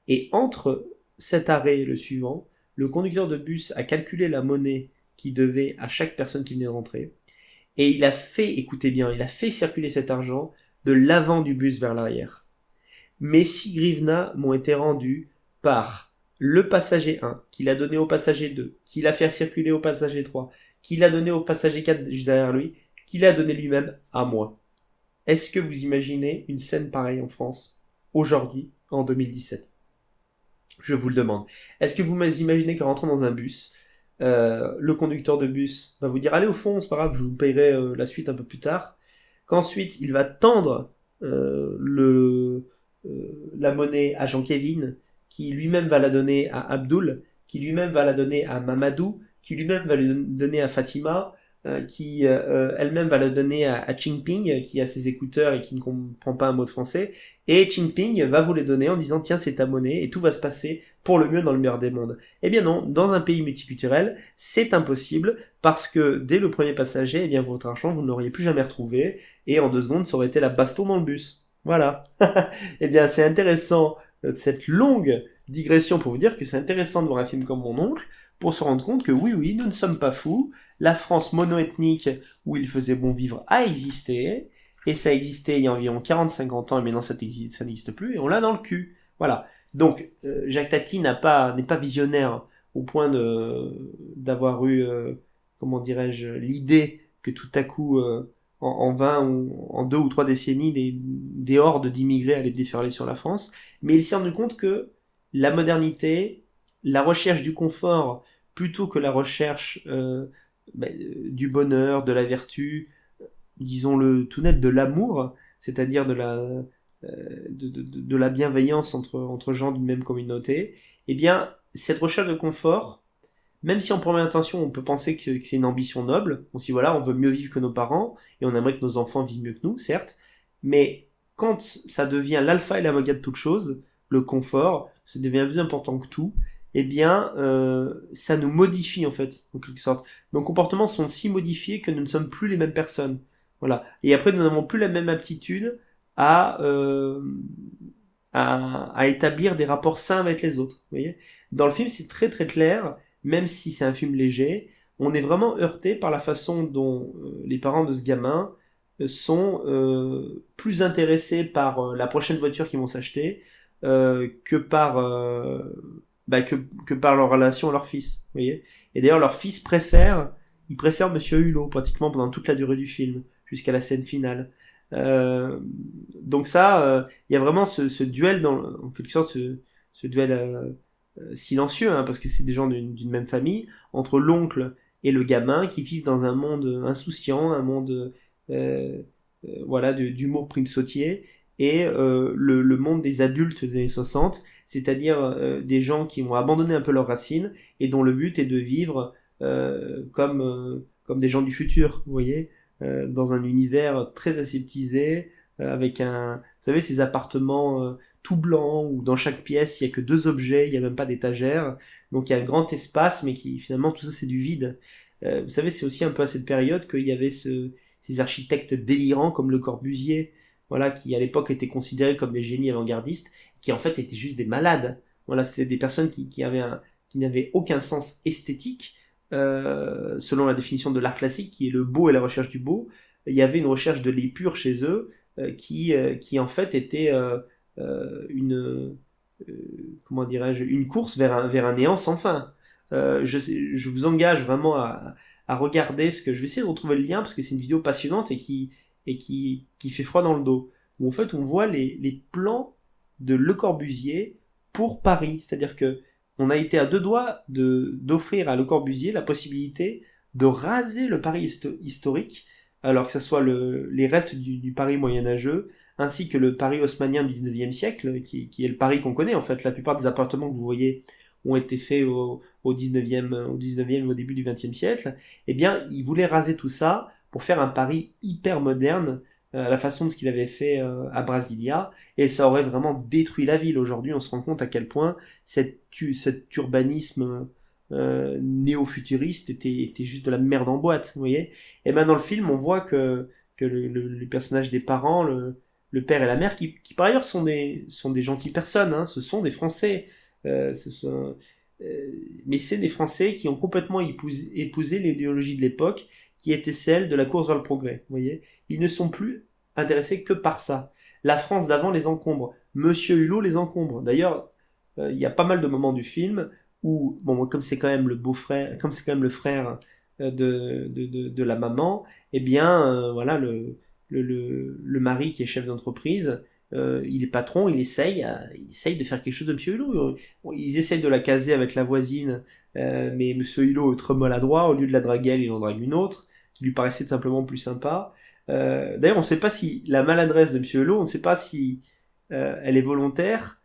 Speaker 1: et entre cet arrêt et le suivant, le conducteur de bus a calculé la monnaie qu'il devait à chaque personne qui venait de rentrer, et il a fait, écoutez bien, il a fait circuler cet argent de l'avant du bus vers l'arrière. Mes 6 grivnas m'ont été rendus par le passager 1, qu'il a donné au passager 2, qu'il a fait circuler au passager 3, qu'il a donné au passager 4 juste derrière lui, qu'il a donné lui-même à moi. Est-ce que vous imaginez une scène pareille en France, aujourd'hui, en 2017? Je vous le demande. Est-ce que vous imaginez qu'en rentrant dans un bus, le conducteur de bus va vous dire allez au fond, c'est pas grave, je vous payerai la suite un peu plus tard, qu'ensuite il va tendre la monnaie à Jean-Kévin, qui lui-même va la donner à Abdul, qui lui-même va la donner à Mamadou, qui lui-même va le donner à Fatima, qui elle-même va la donner à Jinping, qui a ses écouteurs et qui ne comprend pas un mot de français, et Jinping va vous les donner en disant tiens c'est ta monnaie et tout va se passer pour le mieux dans le meilleur des mondes. Eh bien non, dans un pays multiculturel, c'est impossible parce que dès le premier passager, eh bien votre argent vous ne l'auriez plus jamais retrouvé et en 2 secondes ça aurait été la baston dans le bus. Voilà. Eh bien c'est intéressant cette longue digression pour vous dire que c'est intéressant de voir un film comme Mon Oncle pour se rendre compte que oui, oui, nous ne sommes pas fous. La France mono-ethnique où il faisait bon vivre a existé, et ça existait il y a environ 40-50 ans, et maintenant ça n'existe plus, et on l'a dans le cul. Voilà. Donc, Jacques Tati n'est pas visionnaire au point d'avoir eu, comment dirais-je, l'idée que tout à coup, en 20 ou en 2 ou 3 décennies, des hordes d'immigrés allaient déferler sur la France, mais il s'est rendu compte que la modernité, la recherche du confort, plutôt que la recherche du bonheur, de la vertu, disons-le tout net, de l'amour, c'est-à-dire de la bienveillance entre gens d'une même communauté, eh bien, cette recherche de confort, même si en première intention on peut penser que c'est une ambition noble, on se dit voilà, on veut mieux vivre que nos parents, et on aimerait que nos enfants vivent mieux que nous, certes, mais quand ça devient l'alpha et l'oméga de toute chose, le confort, ça devient plus important que tout, eh bien, ça nous modifie en fait, en quelque sorte. Nos comportements sont si modifiés que nous ne sommes plus les mêmes personnes. Voilà. Et après, nous n'avons plus la même aptitude à, euh, à établir des rapports sains avec les autres. Vous voyez? Dans le film, c'est très très clair, même si c'est un film léger, on est vraiment heurté par la façon dont les parents de ce gamin sont plus intéressés par la prochaine voiture qu'ils vont s'acheter que par que par leur relation à leur fils. Vous voyez. Et d'ailleurs, leur fils il préfère Monsieur Hulot pratiquement pendant toute la durée du film, jusqu'à la scène finale. Euh, donc ça, il y a vraiment ce duel en quelque sorte, ce duel silencieux, hein, parce que c'est des gens d'une même famille, entre l'oncle et le gamin qui vivent dans un monde insouciant, un monde voilà d'humour prime sautier, et le monde des adultes des années 60, c'est-à-dire des gens qui ont abandonné un peu leurs racines et dont le but est de vivre comme des gens du futur, vous voyez, dans un univers très aseptisé, avec vous savez, ces appartements tout blancs où dans chaque pièce il y a que deux objets, il n'y a même pas d'étagère, donc il y a un grand espace, mais qui finalement tout ça c'est du vide. Vous savez, c'est aussi un peu à cette période qu'il y avait ces architectes délirants comme Le Corbusier, voilà, qui à l'époque étaient considérés comme des génies avant-gardistes, qui en fait étaient juste des malades. Voilà, c'était des personnes qui n'avaient aucun sens esthétique, selon la définition de l'art classique, qui est le beau et la recherche du beau. Il y avait une recherche de l'épure chez eux, qui en fait était une comment dirais-je, une course vers un néant sans fin. Je vous engage vraiment à regarder je vais essayer de retrouver le lien parce que c'est une vidéo passionnante et qui fait froid dans le dos. Où en fait on voit les plans de Le Corbusier pour Paris. C'est-à-dire que on a été à deux doigts d'offrir à Le Corbusier la possibilité de raser le Paris historique, alors que ce soit les restes du Paris moyenâgeux, ainsi que le Paris haussmannien du 19e siècle, qui est le Paris qu'on connaît en fait. La plupart des appartements que vous voyez ont été faits au 19e, au début du 20e siècle. Eh bien, il voulait raser tout ça pour faire un Paris hyper moderne, à la façon de ce qu'il avait fait à Brasilia, et ça aurait vraiment détruit la ville. Aujourd'hui, on se rend compte à quel point cet urbanisme néo-futuriste était juste de la merde en boîte, vous voyez. Et maintenant, dans le film, on voit que le personnage des parents, le père et la mère, qui par ailleurs sont des gentilles personnes, hein, ce sont des Français, euh, ce sont, mais c'est des Français qui ont complètement épousé l'idéologie de l'époque, qui était celle de la course vers le progrès. Vous voyez, ils ne sont plus intéressés que par ça. La France d'avant les encombre. Monsieur Hulot les encombre. D'ailleurs, il y a pas mal de moments du film où, bon, comme c'est quand même le beau-frère, comme c'est quand même le frère de la maman, eh bien, voilà, le mari qui est chef d'entreprise, il est patron, il essaye de faire quelque chose de Monsieur Hulot. Ils essayent de la caser avec la voisine, mais Monsieur Hulot est trop maladroit. Au lieu de la draguer elle, il en drague une autre, qui lui paraissait simplement plus sympa. D'ailleurs, on ne sait pas si la maladresse de Monsieur Hulot, on ne sait pas si elle est volontaire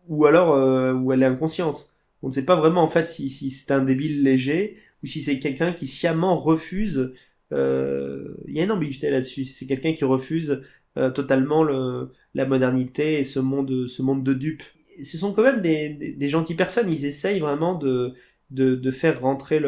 Speaker 1: ou alors ou elle est inconsciente. On ne sait pas vraiment en fait si c'est un débile léger ou si c'est quelqu'un qui sciemment refuse. Il y a une ambiguïté là-dessus. Si c'est quelqu'un qui refuse totalement la modernité et ce monde de dupes. Ce sont quand même des gentilles personnes. Ils essayent vraiment de faire rentrer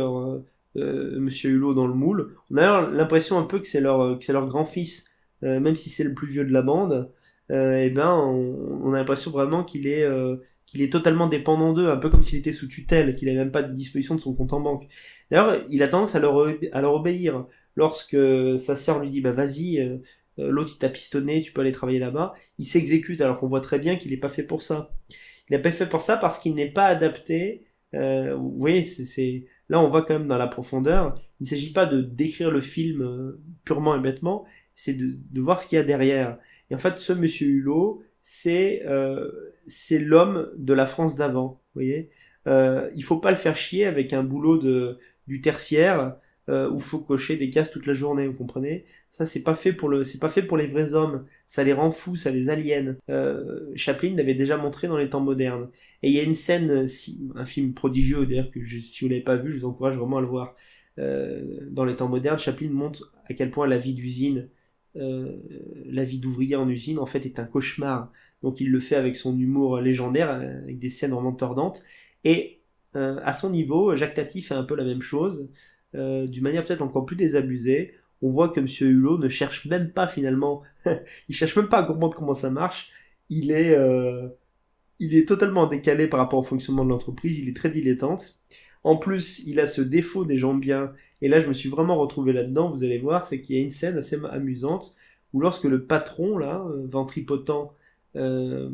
Speaker 1: Monsieur Hulot dans le moule. On a l'impression un peu que c'est leur grand-fils, même si c'est le plus vieux de la bande. Et ben, on a l'impression vraiment qu'il est totalement dépendant d'eux, un peu comme s'il était sous tutelle, qu'il n'avait même pas de disposition de son compte en banque. D'ailleurs, il a tendance à leur obéir. Lorsque sa sœur lui dit bah vas-y, l'autre il t'a pistonné, tu peux aller travailler là-bas, il s'exécute alors qu'on voit très bien qu'il n'est pas fait pour ça. Il n'est pas fait pour ça parce qu'il n'est pas adapté. Vous voyez, là on voit quand même dans la profondeur. Il ne s'agit pas de décrire le film purement et bêtement, c'est de voir ce qu'il y a derrière. Et en fait, ce Monsieur Hulot, c'est l'homme de la France d'avant. Vous voyez, il faut pas le faire chier avec un boulot du tertiaire où faut cocher des cases toute la journée, vous comprenez? Ça, c'est pas fait pour les vrais hommes. Ça les rend fous, ça les aliène. Chaplin l'avait déjà montré dans les temps modernes. Et il y a une scène, un film prodigieux, d'ailleurs, si vous l'avez pas vu, je vous encourage vraiment à le voir. Dans les temps modernes, Chaplin montre à quel point la vie d'usine, la vie d'ouvrier en usine, en fait, est un cauchemar. Donc il le fait avec son humour légendaire, avec des scènes vraiment tordantes. Et à son niveau, Jacques Tati fait un peu la même chose, d'une manière peut-être encore plus désabusée. On voit que Monsieur Hulot ne cherche même pas finalement, il cherche même pas à comprendre comment ça marche. Il est, euh, il est totalement décalé par rapport au fonctionnement de l'entreprise. Il est très dilettante. En plus, il a ce défaut des gens bien. Et là, je me suis vraiment retrouvé là-dedans. Vous allez voir, c'est qu'il y a une scène assez amusante où lorsque le patron, là, ventripotent, euh,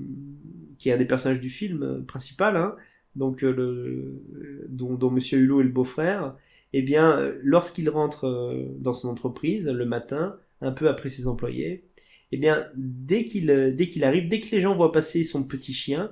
Speaker 1: qui est un des personnages du film principal, hein, donc dont Monsieur Hulot est le beau-frère, eh bien, lorsqu'il rentre dans son entreprise le matin, un peu après ses employés, eh bien, dès qu'il arrive, dès que les gens voient passer son petit chien,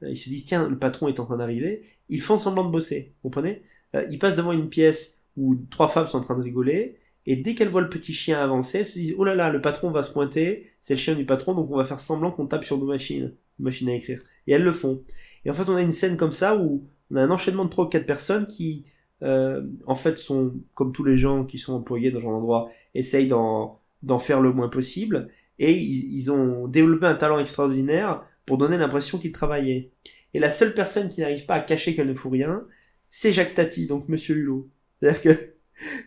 Speaker 1: ils se disent tiens, le patron est en train d'arriver, ils font semblant de bosser, vous comprenez? Ils passent devant une pièce où trois femmes sont en train de rigoler, et dès qu'elles voient le petit chien avancer, elles se disent oh là là, le patron va se pointer, c'est le chien du patron, donc on va faire semblant qu'on tape sur nos machines à écrire. Et elles le font. Et en fait, on a une scène comme ça où on a un enchaînement de 3 ou 4 personnes qui, en fait, sont, comme tous les gens qui sont employés dans ce genre d'endroit, essayent d'en faire le moins possible, et ils ont développé un talent extraordinaire pour donner l'impression qu'ils travaillaient. Et la seule personne qui n'arrive pas à cacher qu'elle ne fout rien, c'est Jacques Tati, donc Monsieur Hulot. C'est-à-dire que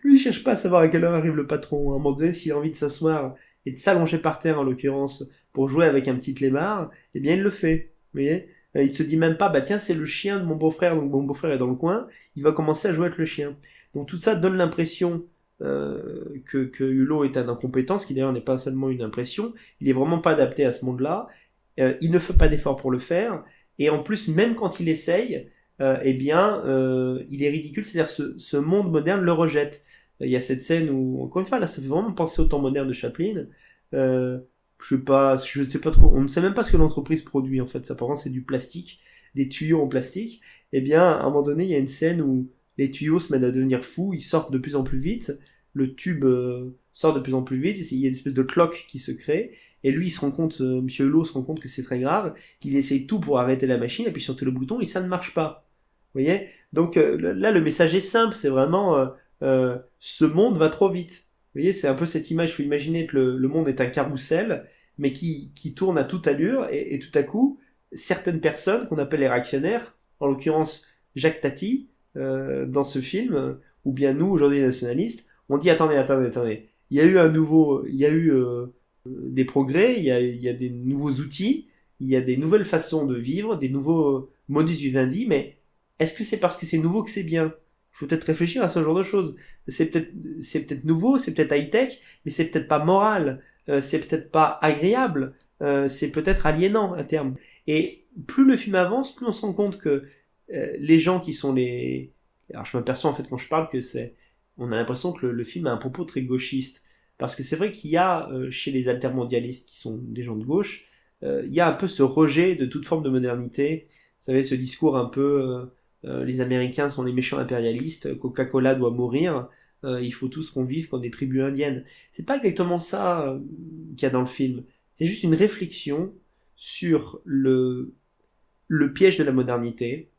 Speaker 1: lui, il cherche pas à savoir à quelle heure arrive le patron. À un moment donné, s'il a envie de s'asseoir et de s'allonger par terre, en l'occurrence, pour jouer avec un petit clébard, eh bien, il le fait. Vous voyez? Il se dit même pas, bah tiens, c'est le chien de mon beau-frère, donc mon beau-frère est dans le coin, il va commencer à jouer avec le chien. Donc tout ça donne l'impression que Hulot est un incompétent, ce qui d'ailleurs n'est pas seulement une impression, il est vraiment pas adapté à ce monde-là, il ne fait pas d'effort pour le faire, et en plus, même quand il essaye, eh bien, il est ridicule, c'est-à-dire ce monde moderne le rejette. Il y a cette scène où, encore une fois, là, ça fait vraiment penser au temps moderne de Chaplin. Euh, je sais pas trop, on ne sait même pas ce que l'entreprise produit, en fait. Ça, par contre, c'est du plastique, des tuyaux en plastique. Eh bien, à un moment donné, il y a une scène où les tuyaux se mettent à devenir fous, ils sortent de plus en plus vite, le tube sort de plus en plus vite, et il y a une espèce de cloque qui se crée, et lui, il se rend compte, Monsieur Hulot se rend compte que c'est très grave, il essaye tout pour arrêter la machine, appuie sur tout le bouton, et ça ne marche pas. Vous voyez? Donc là, le message est simple, c'est vraiment ce monde va trop vite. Vous voyez, c'est un peu cette image, il faut imaginer que le monde est un carrousel, mais qui tourne à toute allure, et tout à coup, certaines personnes, qu'on appelle les réactionnaires, en l'occurrence Jacques Tati, dans ce film, ou bien nous, aujourd'hui les nationalistes, on dit attendez, il y a eu des progrès, il y a des nouveaux outils, il y a des nouvelles façons de vivre, des nouveaux modus vivendi, mais est-ce que c'est parce que c'est nouveau que c'est bien? Il faut peut-être réfléchir à ce genre de choses. C'est peut-être nouveau, c'est peut-être high-tech, mais c'est peut-être pas moral, c'est peut-être pas agréable, c'est peut-être aliénant à terme. Et plus le film avance, plus on se rend compte que les gens qui sont les... Alors je m'aperçois en fait quand je parle que c'est... On a l'impression que le film a un propos très gauchiste. Parce que c'est vrai qu'il y a chez les altermondialistes qui sont des gens de gauche, il y a un peu ce rejet de toute forme de modernité. Vous savez, ce discours un peu les Américains sont les méchants impérialistes, Coca-Cola doit mourir, il faut tous qu'on vive comme des tribus indiennes. C'est pas exactement ça qu'il y a dans le film. C'est juste une réflexion sur le piège de la modernité,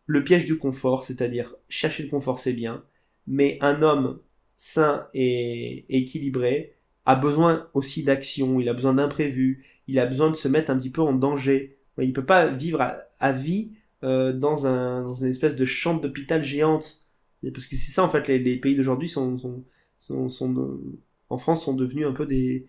Speaker 1: le piège du confort, c'est-à-dire chercher le confort c'est bien, mais un homme sain et équilibré a besoin aussi d'action, il a besoin d'imprévus, il a besoin de se mettre un petit peu en danger. Il peut pas vivre à vie dans une espèce de chambre d'hôpital géante. Parce que c'est ça en fait, les pays d'aujourd'hui en France sont devenus un peu des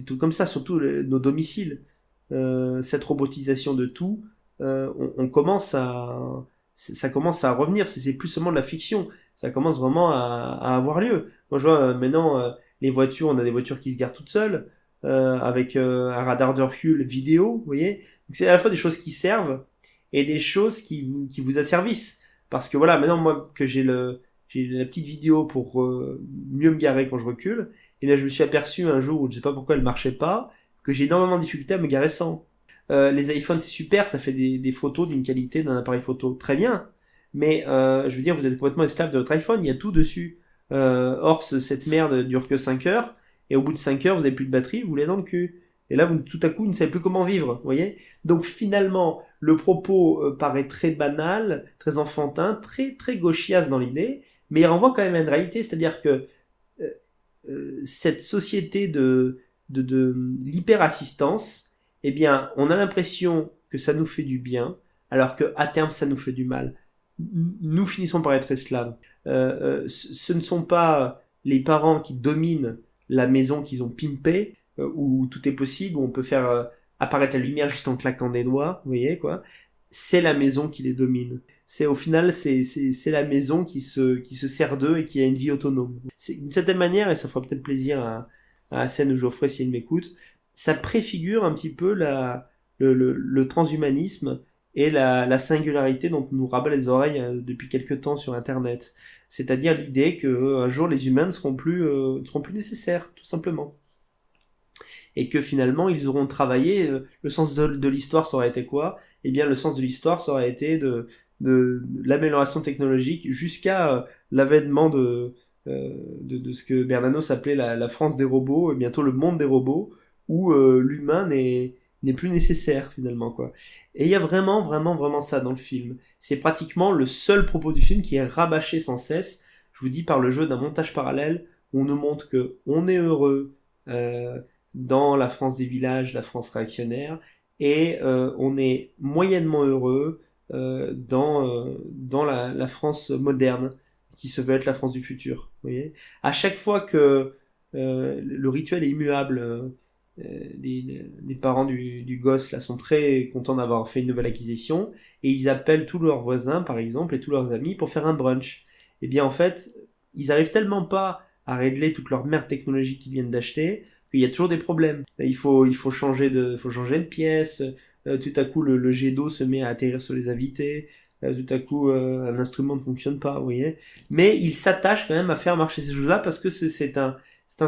Speaker 1: trucs comme ça, surtout nos domiciles. Cette robotisation de tout, on commence à ça commence à revenir, c'est plus seulement de la fiction, ça commence vraiment à avoir lieu. Moi je vois maintenant les voitures, on a des voitures qui se garent toutes seules, avec un radar de recul vidéo, vous voyez. Donc c'est à la fois des choses qui servent et des choses qui vous asservissent. Parce que voilà, maintenant moi que j'ai la petite vidéo pour mieux me garer quand je recule, et bien je me suis aperçu un jour où je sais pas pourquoi elle marchait pas, que j'ai énormément de difficulté à me garer sans. Les iPhones c'est super, ça fait des photos d'une qualité d'un appareil photo très bien, mais je veux dire vous êtes complètement esclave de votre iPhone, il y a tout dessus. Or cette merde dure que 5 heures, et au bout de 5 heures vous n'avez plus de batterie, vous l'avez dans le cul. Et là tout à coup vous ne savez plus comment vivre, vous voyez. Donc finalement le propos paraît très banal, très enfantin, très très gauchias dans l'idée, mais il renvoie quand même à une réalité, c'est-à-dire que cette société de l'hyperassistance, eh bien, on a l'impression que ça nous fait du bien, alors que à terme, ça nous fait du mal. Nous finissons par être esclaves. Ce ne sont pas les parents qui dominent la maison qu'ils ont pimpée, où tout est possible, où on peut faire apparaître la lumière juste en claquant des doigts, vous voyez, quoi. C'est la maison qui les domine. C'est au final, c'est la maison qui se sert d'eux et qui a une vie autonome. C'est d'une certaine manière, et ça fera peut-être plaisir à la scène où Geoffrey, s'il m'écoute, ça préfigure un petit peu le transhumanisme et la singularité dont on nous rabat les oreilles depuis quelque temps sur Internet. C'est-à-dire l'idée qu'un jour les humains ne seront plus nécessaires, tout simplement. Et que finalement ils auront travaillé, le sens de l'histoire ça aurait été quoi? Eh bien le sens de l'histoire ça aurait été de l'amélioration technologique jusqu'à l'avènement de ce que Bernanos appelait la France des robots, et bientôt le monde des robots, où l'humain n'est plus nécessaire finalement quoi. Et il y a vraiment vraiment vraiment ça dans le film. C'est pratiquement le seul propos du film qui est rabâché sans cesse. Je vous dis par le jeu d'un montage parallèle où on nous montre que on est heureux dans la France des villages, la France réactionnaire, et on est moyennement heureux dans la France moderne qui se veut être la France du futur. Vous voyez, à chaque fois que le rituel est immuable, les parents du gosse là sont très contents d'avoir fait une nouvelle acquisition et ils appellent tous leurs voisins par exemple et tous leurs amis pour faire un brunch. Et bien en fait, ils arrivent tellement pas à régler toute leur merde technologique qu'ils viennent d'acheter qu'il y a toujours des problèmes. Il faut changer de pièce. Tout à coup, le jet d'eau se met à atterrir sur les invités. Tout à coup, un instrument ne fonctionne pas, vous voyez. Mais il s'attache quand même à faire marcher ces choses-là parce que c'est un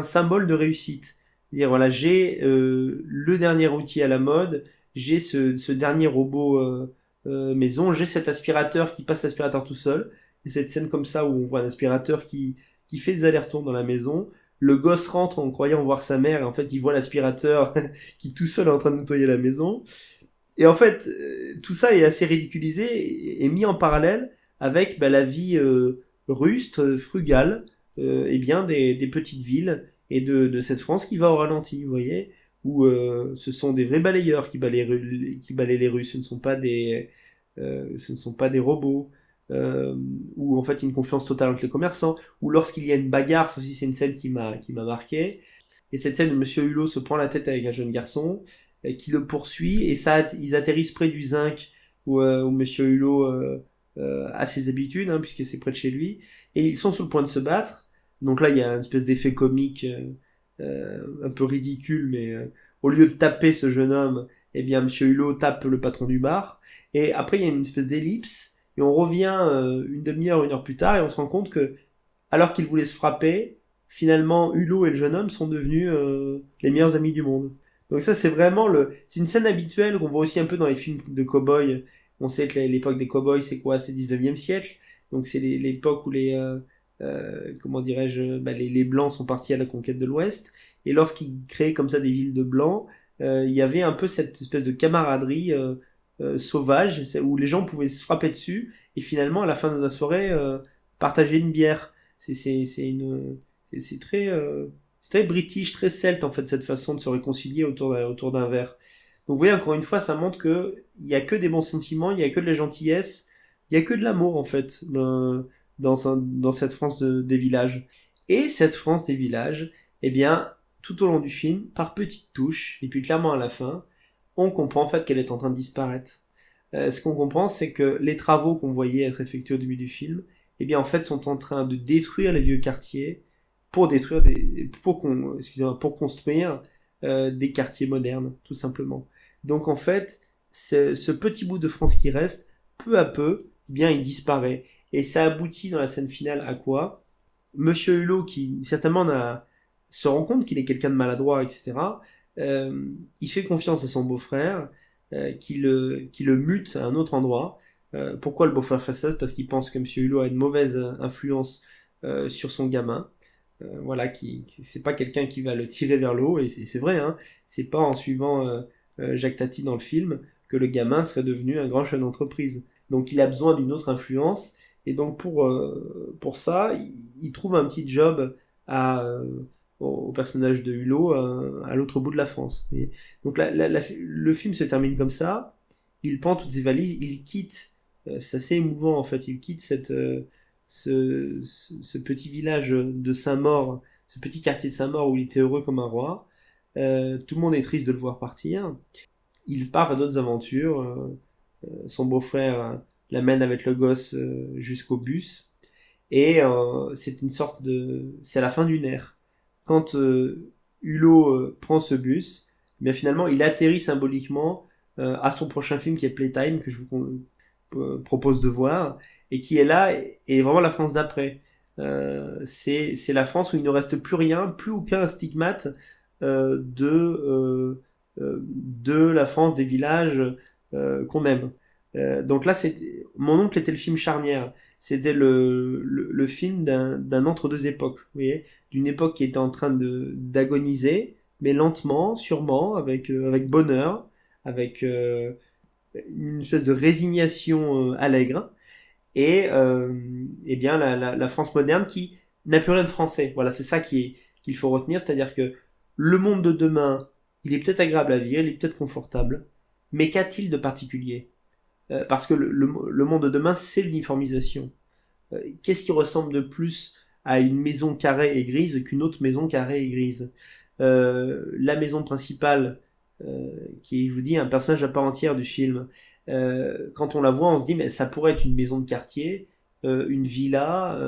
Speaker 1: symbole de réussite. C'est-à-dire, voilà, j'ai le dernier outil à la mode, j'ai ce dernier robot maison, j'ai cet aspirateur qui passe l'aspirateur tout seul. Et cette scène comme ça où on voit un aspirateur qui fait des allers-retours dans la maison. Le gosse rentre en croyant voir sa mère et en fait il voit l'aspirateur qui tout seul est en train de nettoyer la maison. Et en fait, tout ça est assez ridiculisé et mis en parallèle avec la vie rustre, frugale, et bien des petites villes et de cette France qui va au ralenti, vous voyez, où ce sont des vrais balayeurs qui balayent les rues, ce ne sont pas des robots. Où en fait il y a une confiance totale entre les commerçants, ou lorsqu'il y a une bagarre, ça aussi c'est une scène qui m'a marqué, et cette scène où Monsieur Hulot se prend la tête avec un jeune garçon, qui le poursuit, et ça, ils atterrissent près du zinc, où Monsieur Hulot a ses habitudes, hein, puisque c'est près de chez lui, et ils sont sur le point de se battre, donc là il y a une espèce d'effet comique un peu ridicule, mais au lieu de taper ce jeune homme, eh bien Monsieur Hulot tape le patron du bar, et après il y a une espèce d'ellipse, et on revient une demi-heure, une heure plus tard, et on se rend compte que, alors qu'ils voulaient se frapper, finalement, Hulot et le jeune homme sont devenus les meilleurs amis du monde. Donc ça, c'est une scène habituelle qu'on voit aussi un peu dans les films de cow-boys. On sait que l'époque des cow-boys, c'est quoi? C'est le 19e siècle. Donc c'est l'époque où comment dirais-je, les blancs sont partis à la conquête de l'Ouest. Et lorsqu'ils créaient comme ça des villes de blancs, il y avait un peu cette espèce de camaraderie sauvage, où les gens pouvaient se frapper dessus et finalement à la fin de la soirée partager une bière. C'est très british, très celte en fait cette façon de se réconcilier autour d'un verre. Donc vous voyez, encore une fois, ça montre que il y a que des bons sentiments, il y a que de la gentillesse, il y a que de l'amour en fait dans cette France des villages. Et cette France des villages, eh bien tout au long du film, par petites touches et puis clairement à la fin, on comprend en fait qu'elle est en train de disparaître. Ce qu'on comprend, c'est que les travaux qu'on voyait être effectués au début du film, eh bien en fait sont en train de détruire les vieux quartiers pour construire des quartiers modernes, tout simplement. Donc en fait, ce petit bout de France qui reste, peu à peu, eh bien il disparaît. Et ça aboutit dans la scène finale à quoi? Monsieur Hulot, qui certainement se rend compte qu'il est quelqu'un de maladroit, etc., il fait confiance à son beau-frère, qui le mute à un autre endroit. Pourquoi le beau-frère fait ça? Parce qu'il pense que Monsieur Hulot a une mauvaise influence sur son gamin. Voilà, c'est pas quelqu'un qui va le tirer vers le haut, et c'est vrai, hein, c'est pas en suivant Jacques Tati dans le film que le gamin serait devenu un grand chef d'entreprise. Donc il a besoin d'une autre influence, et donc pour ça, il trouve un petit job à, au personnage de Hulot à l'autre bout de la France. Donc le film se termine comme ça, il prend toutes ses valises, il quitte, c'est assez émouvant en fait, il quitte ce petit village de Saint-Maur, ce petit quartier de Saint-Maur où il était heureux comme un roi. Tout le monde est triste de le voir partir. Il part à d'autres aventures. Son beau-frère l'amène avec le gosse jusqu'au bus. Et c'est à la fin d'une ère. Quand Hulot prend ce bus, mais finalement il atterrit symboliquement à son prochain film qui est Playtime, que je vous propose de voir, et qui est là, et vraiment la France d'après. C'est la France où il ne reste plus rien, plus aucun stigmate de la France des villages qu'on aime. Donc là, mon oncle était le film charnière. C'était le film d'un entre-deux époques, vous voyez, d'une époque qui était en train d'agoniser, mais lentement, sûrement, avec bonheur, avec une espèce de résignation allègre, et bien la France moderne qui n'a plus rien de français. Voilà, c'est ça qu'il faut retenir, c'est-à-dire que le monde de demain, il est peut-être agréable à vivre, il est peut-être confortable, mais qu'a-t-il de particulier? Parce que le monde de demain, c'est l'uniformisation. Qu'est-ce qui ressemble de plus à une maison carrée et grise qu'une autre maison carrée et grise? La maison principale, qui, je vous dis, un personnage à part entière du film, quand on la voit, on se dit, mais ça pourrait être une maison de quartier, une villa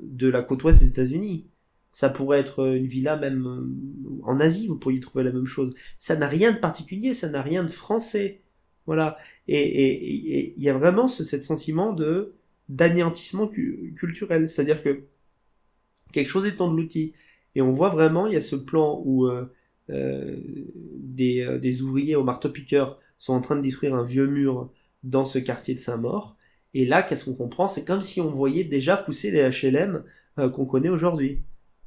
Speaker 1: de la côte ouest des États-Unis. Ça pourrait être une villa même en Asie, vous pourriez trouver la même chose. Ça n'a rien de particulier, ça n'a rien de français. Voilà. Et il y a vraiment cette sentiment d'anéantissement culturel. C'est-à-dire que quelque chose est englouti. Et on voit vraiment, il y a ce plan où des ouvriers au marteau-piqueur sont en train de détruire un vieux mur dans ce quartier de Saint-Maur. Et là, qu'est-ce qu'on comprend? C'est comme si on voyait déjà pousser les HLM qu'on connaît aujourd'hui.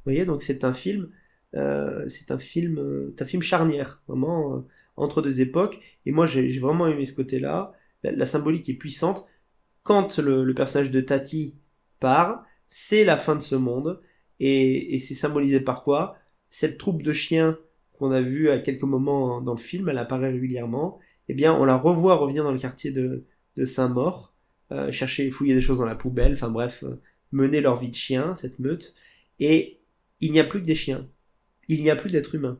Speaker 1: Vous voyez, donc c'est un film charnière, vraiment entre deux époques. Et moi, j'ai vraiment aimé ce côté-là. La symbolique est puissante. Quand le personnage de Tati part, c'est la fin de ce monde. Et c'est symbolisé par quoi? Cette troupe de chiens qu'on a vue à quelques moments dans le film, elle apparaît régulièrement. Eh bien, on la revoit revenir dans le quartier de Saint-Maur, chercher, fouiller des choses dans la poubelle, enfin bref, mener leur vie de chien, cette meute. Et il n'y a plus que des chiens. Il n'y a plus d'êtres humains.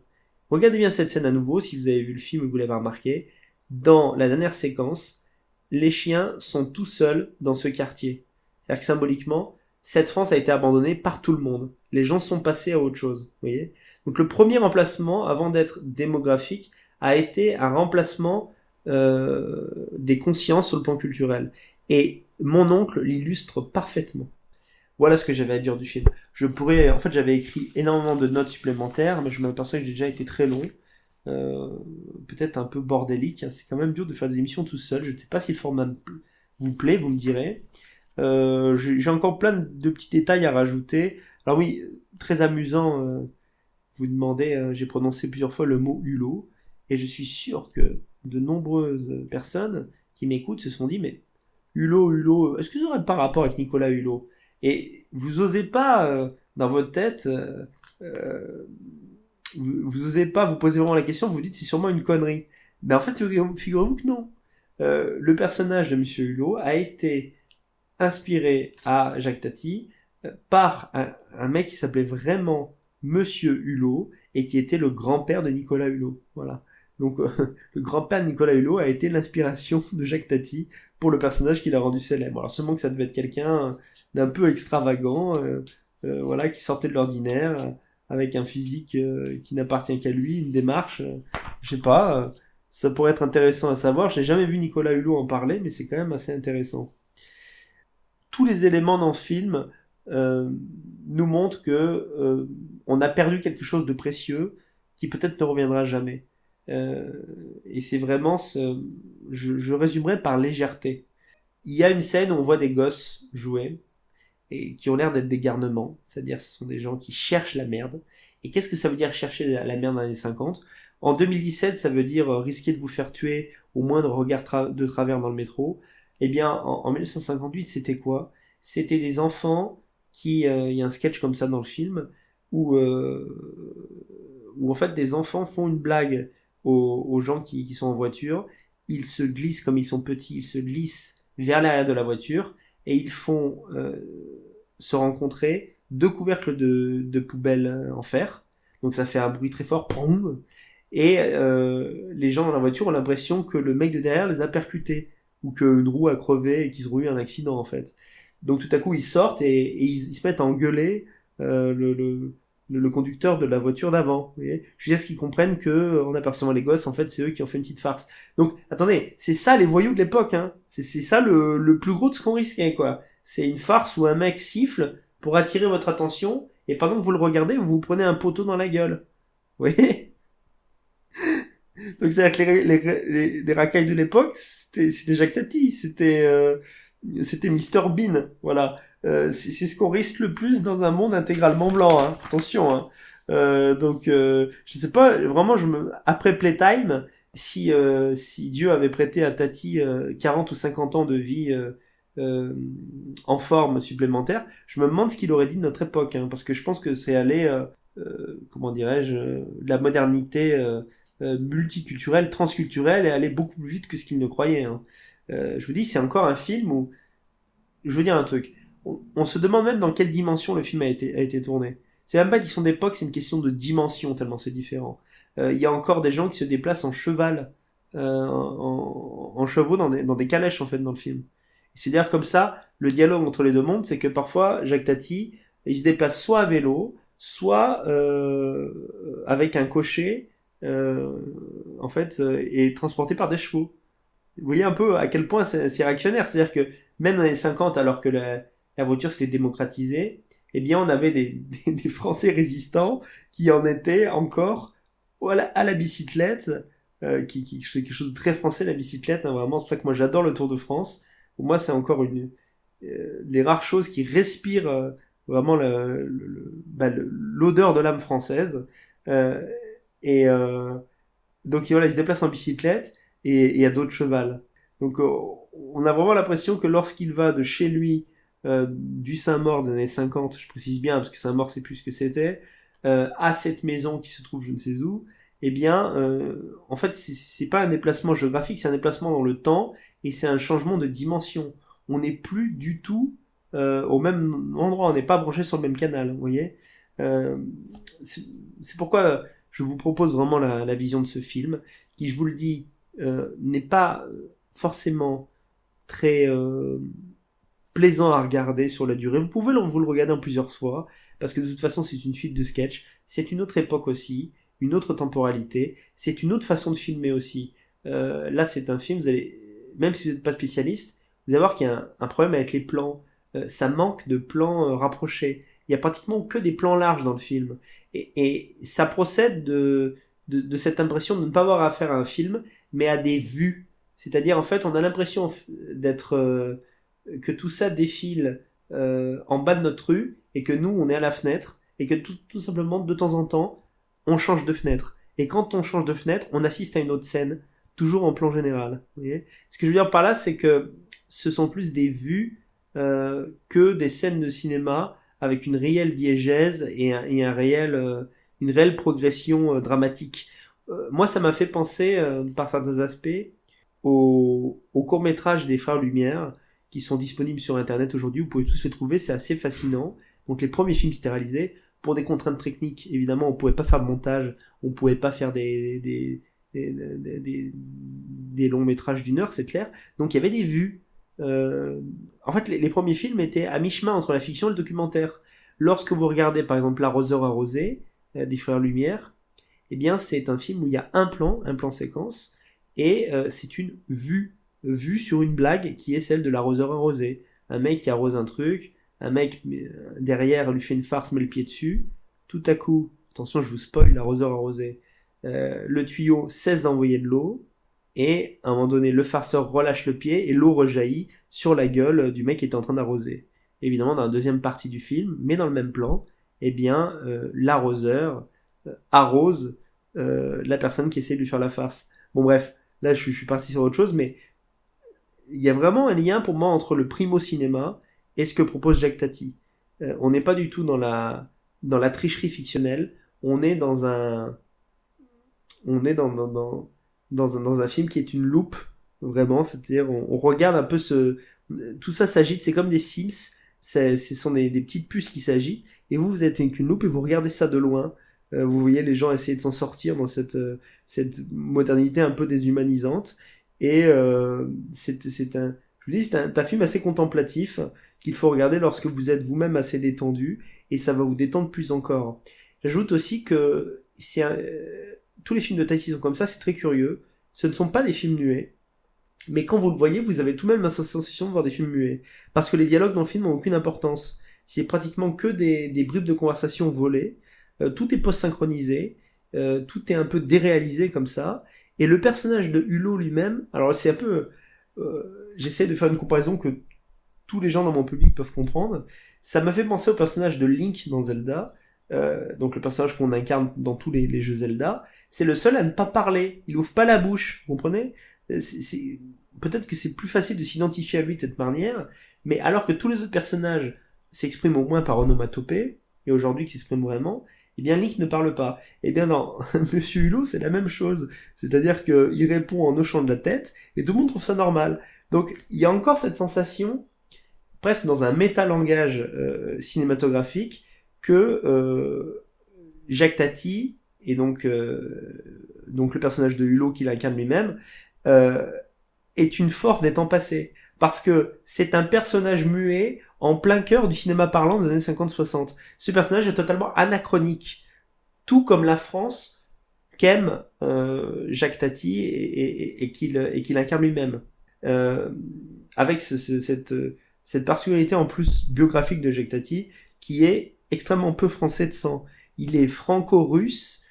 Speaker 1: Regardez bien cette scène à nouveau, si vous avez vu le film et que vous l'avez remarqué. Dans la dernière séquence, les chiens sont tout seuls dans ce quartier. C'est-à-dire que symboliquement, cette France a été abandonnée par tout le monde. Les gens sont passés à autre chose. Vous voyez? Donc le premier remplacement, avant d'être démographique, a été un remplacement des consciences sur le plan culturel. Et mon oncle l'illustre parfaitement. Voilà ce que j'avais à dire du film. En fait, j'avais écrit énormément de notes supplémentaires, mais je m'aperçois que j'ai déjà été très long, euh, peut-être un peu bordélique. C'est quand même dur de faire des émissions tout seul. Je ne sais pas si le format vous plaît, vous me direz. J'ai encore plein de petits détails à rajouter. Alors oui, très amusant. Vous demandez, j'ai prononcé plusieurs fois le mot Hulot, et je suis sûr que de nombreuses personnes qui m'écoutent se sont dit, mais Hulot, est-ce que ça aurait pas rapport avec Nicolas Hulot? Et vous osez pas, dans votre tête, vous osez pas vous poser vraiment la question, vous vous dites c'est sûrement une connerie. Mais en fait, figurez-vous que non. Le personnage de Monsieur Hulot a été inspiré à Jacques Tati par un mec qui s'appelait vraiment Monsieur Hulot et qui était le grand-père de Nicolas Hulot. Voilà. Donc le grand-père de Nicolas Hulot a été l'inspiration de Jacques Tati pour le personnage qu'il a rendu célèbre. Alors seulement que ça devait être quelqu'un d'un peu extravagant, voilà, qui sortait de l'ordinaire, avec un physique qui n'appartient qu'à lui, une démarche, je sais pas, ça pourrait être intéressant à savoir. Je n'ai jamais vu Nicolas Hulot en parler, mais c'est quand même assez intéressant. Tous les éléments dans ce film nous montrent que on a perdu quelque chose de précieux qui peut-être ne reviendra jamais. Et c'est vraiment je résumerai par légèreté. Il y a une scène où on voit des gosses jouer et qui ont l'air d'être des garnements, c'est-à-dire ce sont des gens qui cherchent la merde. Et qu'est-ce que ça veut dire chercher la merde dans les années 50? En 2017, ça veut dire risquer de vous faire tuer au moindre regard de travers dans le métro. Eh bien, en 1958, c'était quoi? C'était des enfants il y a un sketch comme ça dans le film, où en fait des enfants font une blague aux gens qui sont en voiture. Ils se glissent, comme ils sont petits, ils se glissent vers l'arrière de la voiture et ils font se rencontrer deux couvercles de poubelle en fer. Donc ça fait un bruit très fort, POUM, et les gens dans la voiture ont l'impression que le mec de derrière les a percutés ou qu'une roue a crevé et qu'ils ont eu un accident en fait. Donc tout à coup ils sortent et ils se mettent à engueuler le conducteur de la voiture d'avant. Vous voyez, jusqu'à ce qu'ils comprennent que, en apercevant les gosses, en fait, c'est eux qui ont fait une petite farce. Donc, attendez, c'est ça les voyous de l'époque, hein. C'est ça le plus gros de ce qu'on risquait, quoi. C'est une farce où un mec siffle pour attirer votre attention, et pendant que vous le regardez, vous vous prenez un poteau dans la gueule. Vous voyez? Donc, c'est-à-dire que les racailles de l'époque, c'était Jacques Tati, c'était Mr Bean, voilà. C'est ce qu'on risque le plus dans un monde intégralement blanc, hein. Attention, hein. Je sais pas, vraiment, après Playtime, si Dieu avait prêté à Tati 40 ou 50 ans de vie en forme supplémentaire, je me demande ce qu'il aurait dit de notre époque, hein, parce que je pense que c'est allé, comment dirais-je, la modernité multiculturelle, transculturelle, est allée beaucoup plus vite que ce qu'il ne croyait, hein. Je vous dis, c'est encore un film où, je veux dire un truc, on se demande même dans quelle dimension le film a été tourné. C'est même pas une question d'époque, c'est une question de dimension, tellement c'est différent. Il y a encore des gens qui se déplacent en cheval, en chevaux dans des calèches en fait dans le film. C'est d'ailleurs comme ça, le dialogue entre les deux mondes, c'est que parfois Jacques Tati, il se déplace soit à vélo, soit avec un cocher, en fait, est transporté par des chevaux. Vous voyez un peu à quel point c'est réactionnaire. C'est-à-dire que même dans les 50, alors que la voiture s'était démocratisée, eh bien on avait des Français résistants qui en étaient encore à la bicyclette, c'est quelque chose de très français la bicyclette, hein, vraiment. C'est pour ça que moi j'adore le Tour de France. Pour moi c'est encore les rares choses qui respirent vraiment l'odeur de l'âme française. Euh, donc voilà, il se déplace en bicyclette et à dos de cheval. Donc on a vraiment l'impression que lorsqu'il va de chez lui, du Saint-Maur des années 50, je précise bien parce que Saint-Maur c'est plus ce que c'était, à cette maison qui se trouve je ne sais où, eh bien en fait c'est pas un déplacement géographique, c'est un déplacement dans le temps et c'est un changement de dimension. On n'est plus du tout au même endroit, on n'est pas branché sur le même canal, vous voyez. Euh, c'est pourquoi je vous propose vraiment la vision de ce film, qui, je vous le dis, n'est pas forcément très plaisant à regarder sur la durée. Vous pouvez vous le regarder en plusieurs fois, parce que de toute façon, c'est une suite de sketchs. C'est une autre époque aussi, une autre temporalité. C'est une autre façon de filmer aussi. Là, c'est un film, vous allez, même si vous n'êtes pas spécialiste, vous allez voir qu'il y a un problème avec les plans. Ça manque de plans rapprochés. Il y a pratiquement que des plans larges dans le film. Et ça procède de cette impression de ne pas avoir affaire à un film, mais à des vues. C'est-à-dire, en fait, on a l'impression d'être que tout ça défile en bas de notre rue, et que nous, on est à la fenêtre, et que tout simplement, de temps en temps, on change de fenêtre. Et quand on change de fenêtre, on assiste à une autre scène, toujours en plan général. Vous voyez, ce que je veux dire par là, c'est que ce sont plus des vues que des scènes de cinéma avec une réelle diégèse et une réelle progression dramatique. Moi, ça m'a fait penser, par certains aspects, au court-métrage des Frères Lumière, qui sont disponibles sur Internet aujourd'hui. Vous pouvez tous les trouver, c'est assez fascinant. Donc les premiers films qui étaient réalisés, pour des contraintes techniques, évidemment, on pouvait pas faire de montage, on pouvait pas faire des longs métrages d'1 heure, c'est clair. Donc il y avait des vues. En fait, les premiers films étaient à mi-chemin entre la fiction et le documentaire. Lorsque vous regardez par exemple L'arroseur arrosé des Frères Lumière, eh bien c'est un film où il y a un plan séquence, et c'est une vue sur une blague qui est celle de l'arroseur arrosé. Un mec qui arrose un truc, un mec derrière lui fait une farce, met le pied dessus, tout à coup, attention je vous spoil l'arroseur arrosé, le tuyau cesse d'envoyer de l'eau, et à un moment donné, le farceur relâche le pied et l'eau rejaillit sur la gueule du mec qui est en train d'arroser. Évidemment, dans la deuxième partie du film, mais dans le même plan, eh bien, l'arroseur arrose la personne qui essaie de lui faire la farce. Bon bref, là je suis parti sur autre chose, mais il y a vraiment un lien pour moi entre le primo cinéma et ce que propose Jacques Tati. On n'est pas du tout dans la tricherie fictionnelle, on est dans un on est dans un film qui est une loupe, vraiment, c'est-à-dire on regarde un peu tout ça s'agite, c'est comme des Sims, ce sont des petites puces qui s'agitent, et vous êtes avec une loupe et vous regardez ça de loin. Vous voyez les gens essayer de s'en sortir dans cette modernité un peu déshumanisante, et je vous dis, c'est un film assez contemplatif qu'il faut regarder lorsque vous êtes vous-même assez détendu, et ça va vous détendre plus encore. J'ajoute aussi que tous les films de Tahiti sont comme ça, c'est très curieux. Ce ne sont pas des films muets, mais quand vous le voyez, vous avez tout de même la sensation de voir des films muets. Parce que les dialogues dans le film n'ont aucune importance. C'est pratiquement que des bribes de conversation volées. Tout est post-synchronisé. Tout est un peu déréalisé comme ça. Et le personnage de Hulot lui-même, alors c'est un peu... j'essaie de faire une comparaison que tous les gens dans mon public peuvent comprendre. Ça m'a fait penser au personnage de Link dans Zelda, donc le personnage qu'on incarne dans tous les jeux Zelda. C'est le seul à ne pas parler, il ouvre pas la bouche, vous comprenez? Peut-être que c'est plus facile de s'identifier à lui de cette manière, mais alors que tous les autres personnages s'expriment au moins par onomatopée, et aujourd'hui qui s'expriment vraiment, eh bien Link ne parle pas. Eh bien dans Monsieur Hulot, c'est la même chose. C'est-à-dire qu'il répond en hochant de la tête, et tout le monde trouve ça normal. Donc il y a encore cette sensation, presque dans un métalangage cinématographique, que Jacques Tati, et donc le personnage de Hulot qu'il incarne lui-même, euh, est une force des temps passés. Parce que c'est un personnage muet en plein cœur du cinéma parlant des années 50-60. Ce personnage est totalement anachronique. Tout comme la France qu'aime Jacques Tati et qu'il incarne lui-même. Euh, avec cette particularité en plus biographique de Jacques Tati qui est extrêmement peu français de sang. Il est franco-russe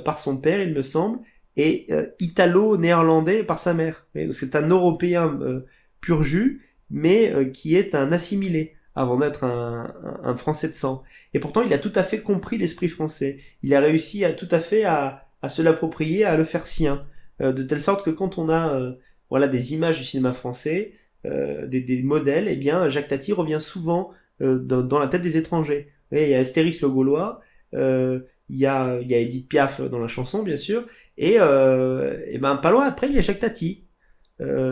Speaker 1: par son père, il me semble, et italo-néerlandais par sa mère. C'est un Européen pur jus, mais qui est un assimilé avant d'être un Français de sang. Et pourtant, il a tout à fait compris l'esprit français. Il a réussi tout à fait à se l'approprier, à le faire sien. De telle sorte que quand on a voilà, des images du cinéma français, des modèles, eh bien, Jacques Tati revient souvent dans la tête des étrangers. Vous voyez, il y a Astérix le Gaulois, il y a Edith Piaf dans la chanson, bien sûr, et ben pas loin après, il y a Jacques Tati.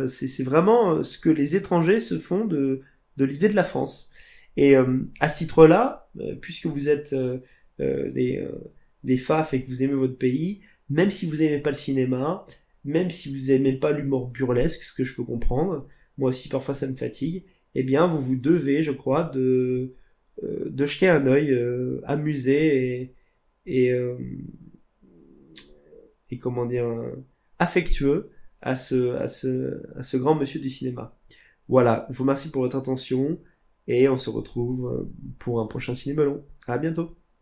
Speaker 1: C'est vraiment ce que les étrangers se font de l'idée de la France. Et à ce titre-là, puisque vous êtes des faf et que vous aimez votre pays, même si vous n'aimez pas le cinéma, même si vous n'aimez pas l'humour burlesque, ce que je peux comprendre, moi aussi parfois ça me fatigue, eh bien vous vous devez, je crois, de jeter un œil amusé et, euh, et comment dire, affectueux à ce grand monsieur du cinéma. Voilà, je vous remercie pour votre attention et on se retrouve pour un prochain Ciné Ballon. À bientôt.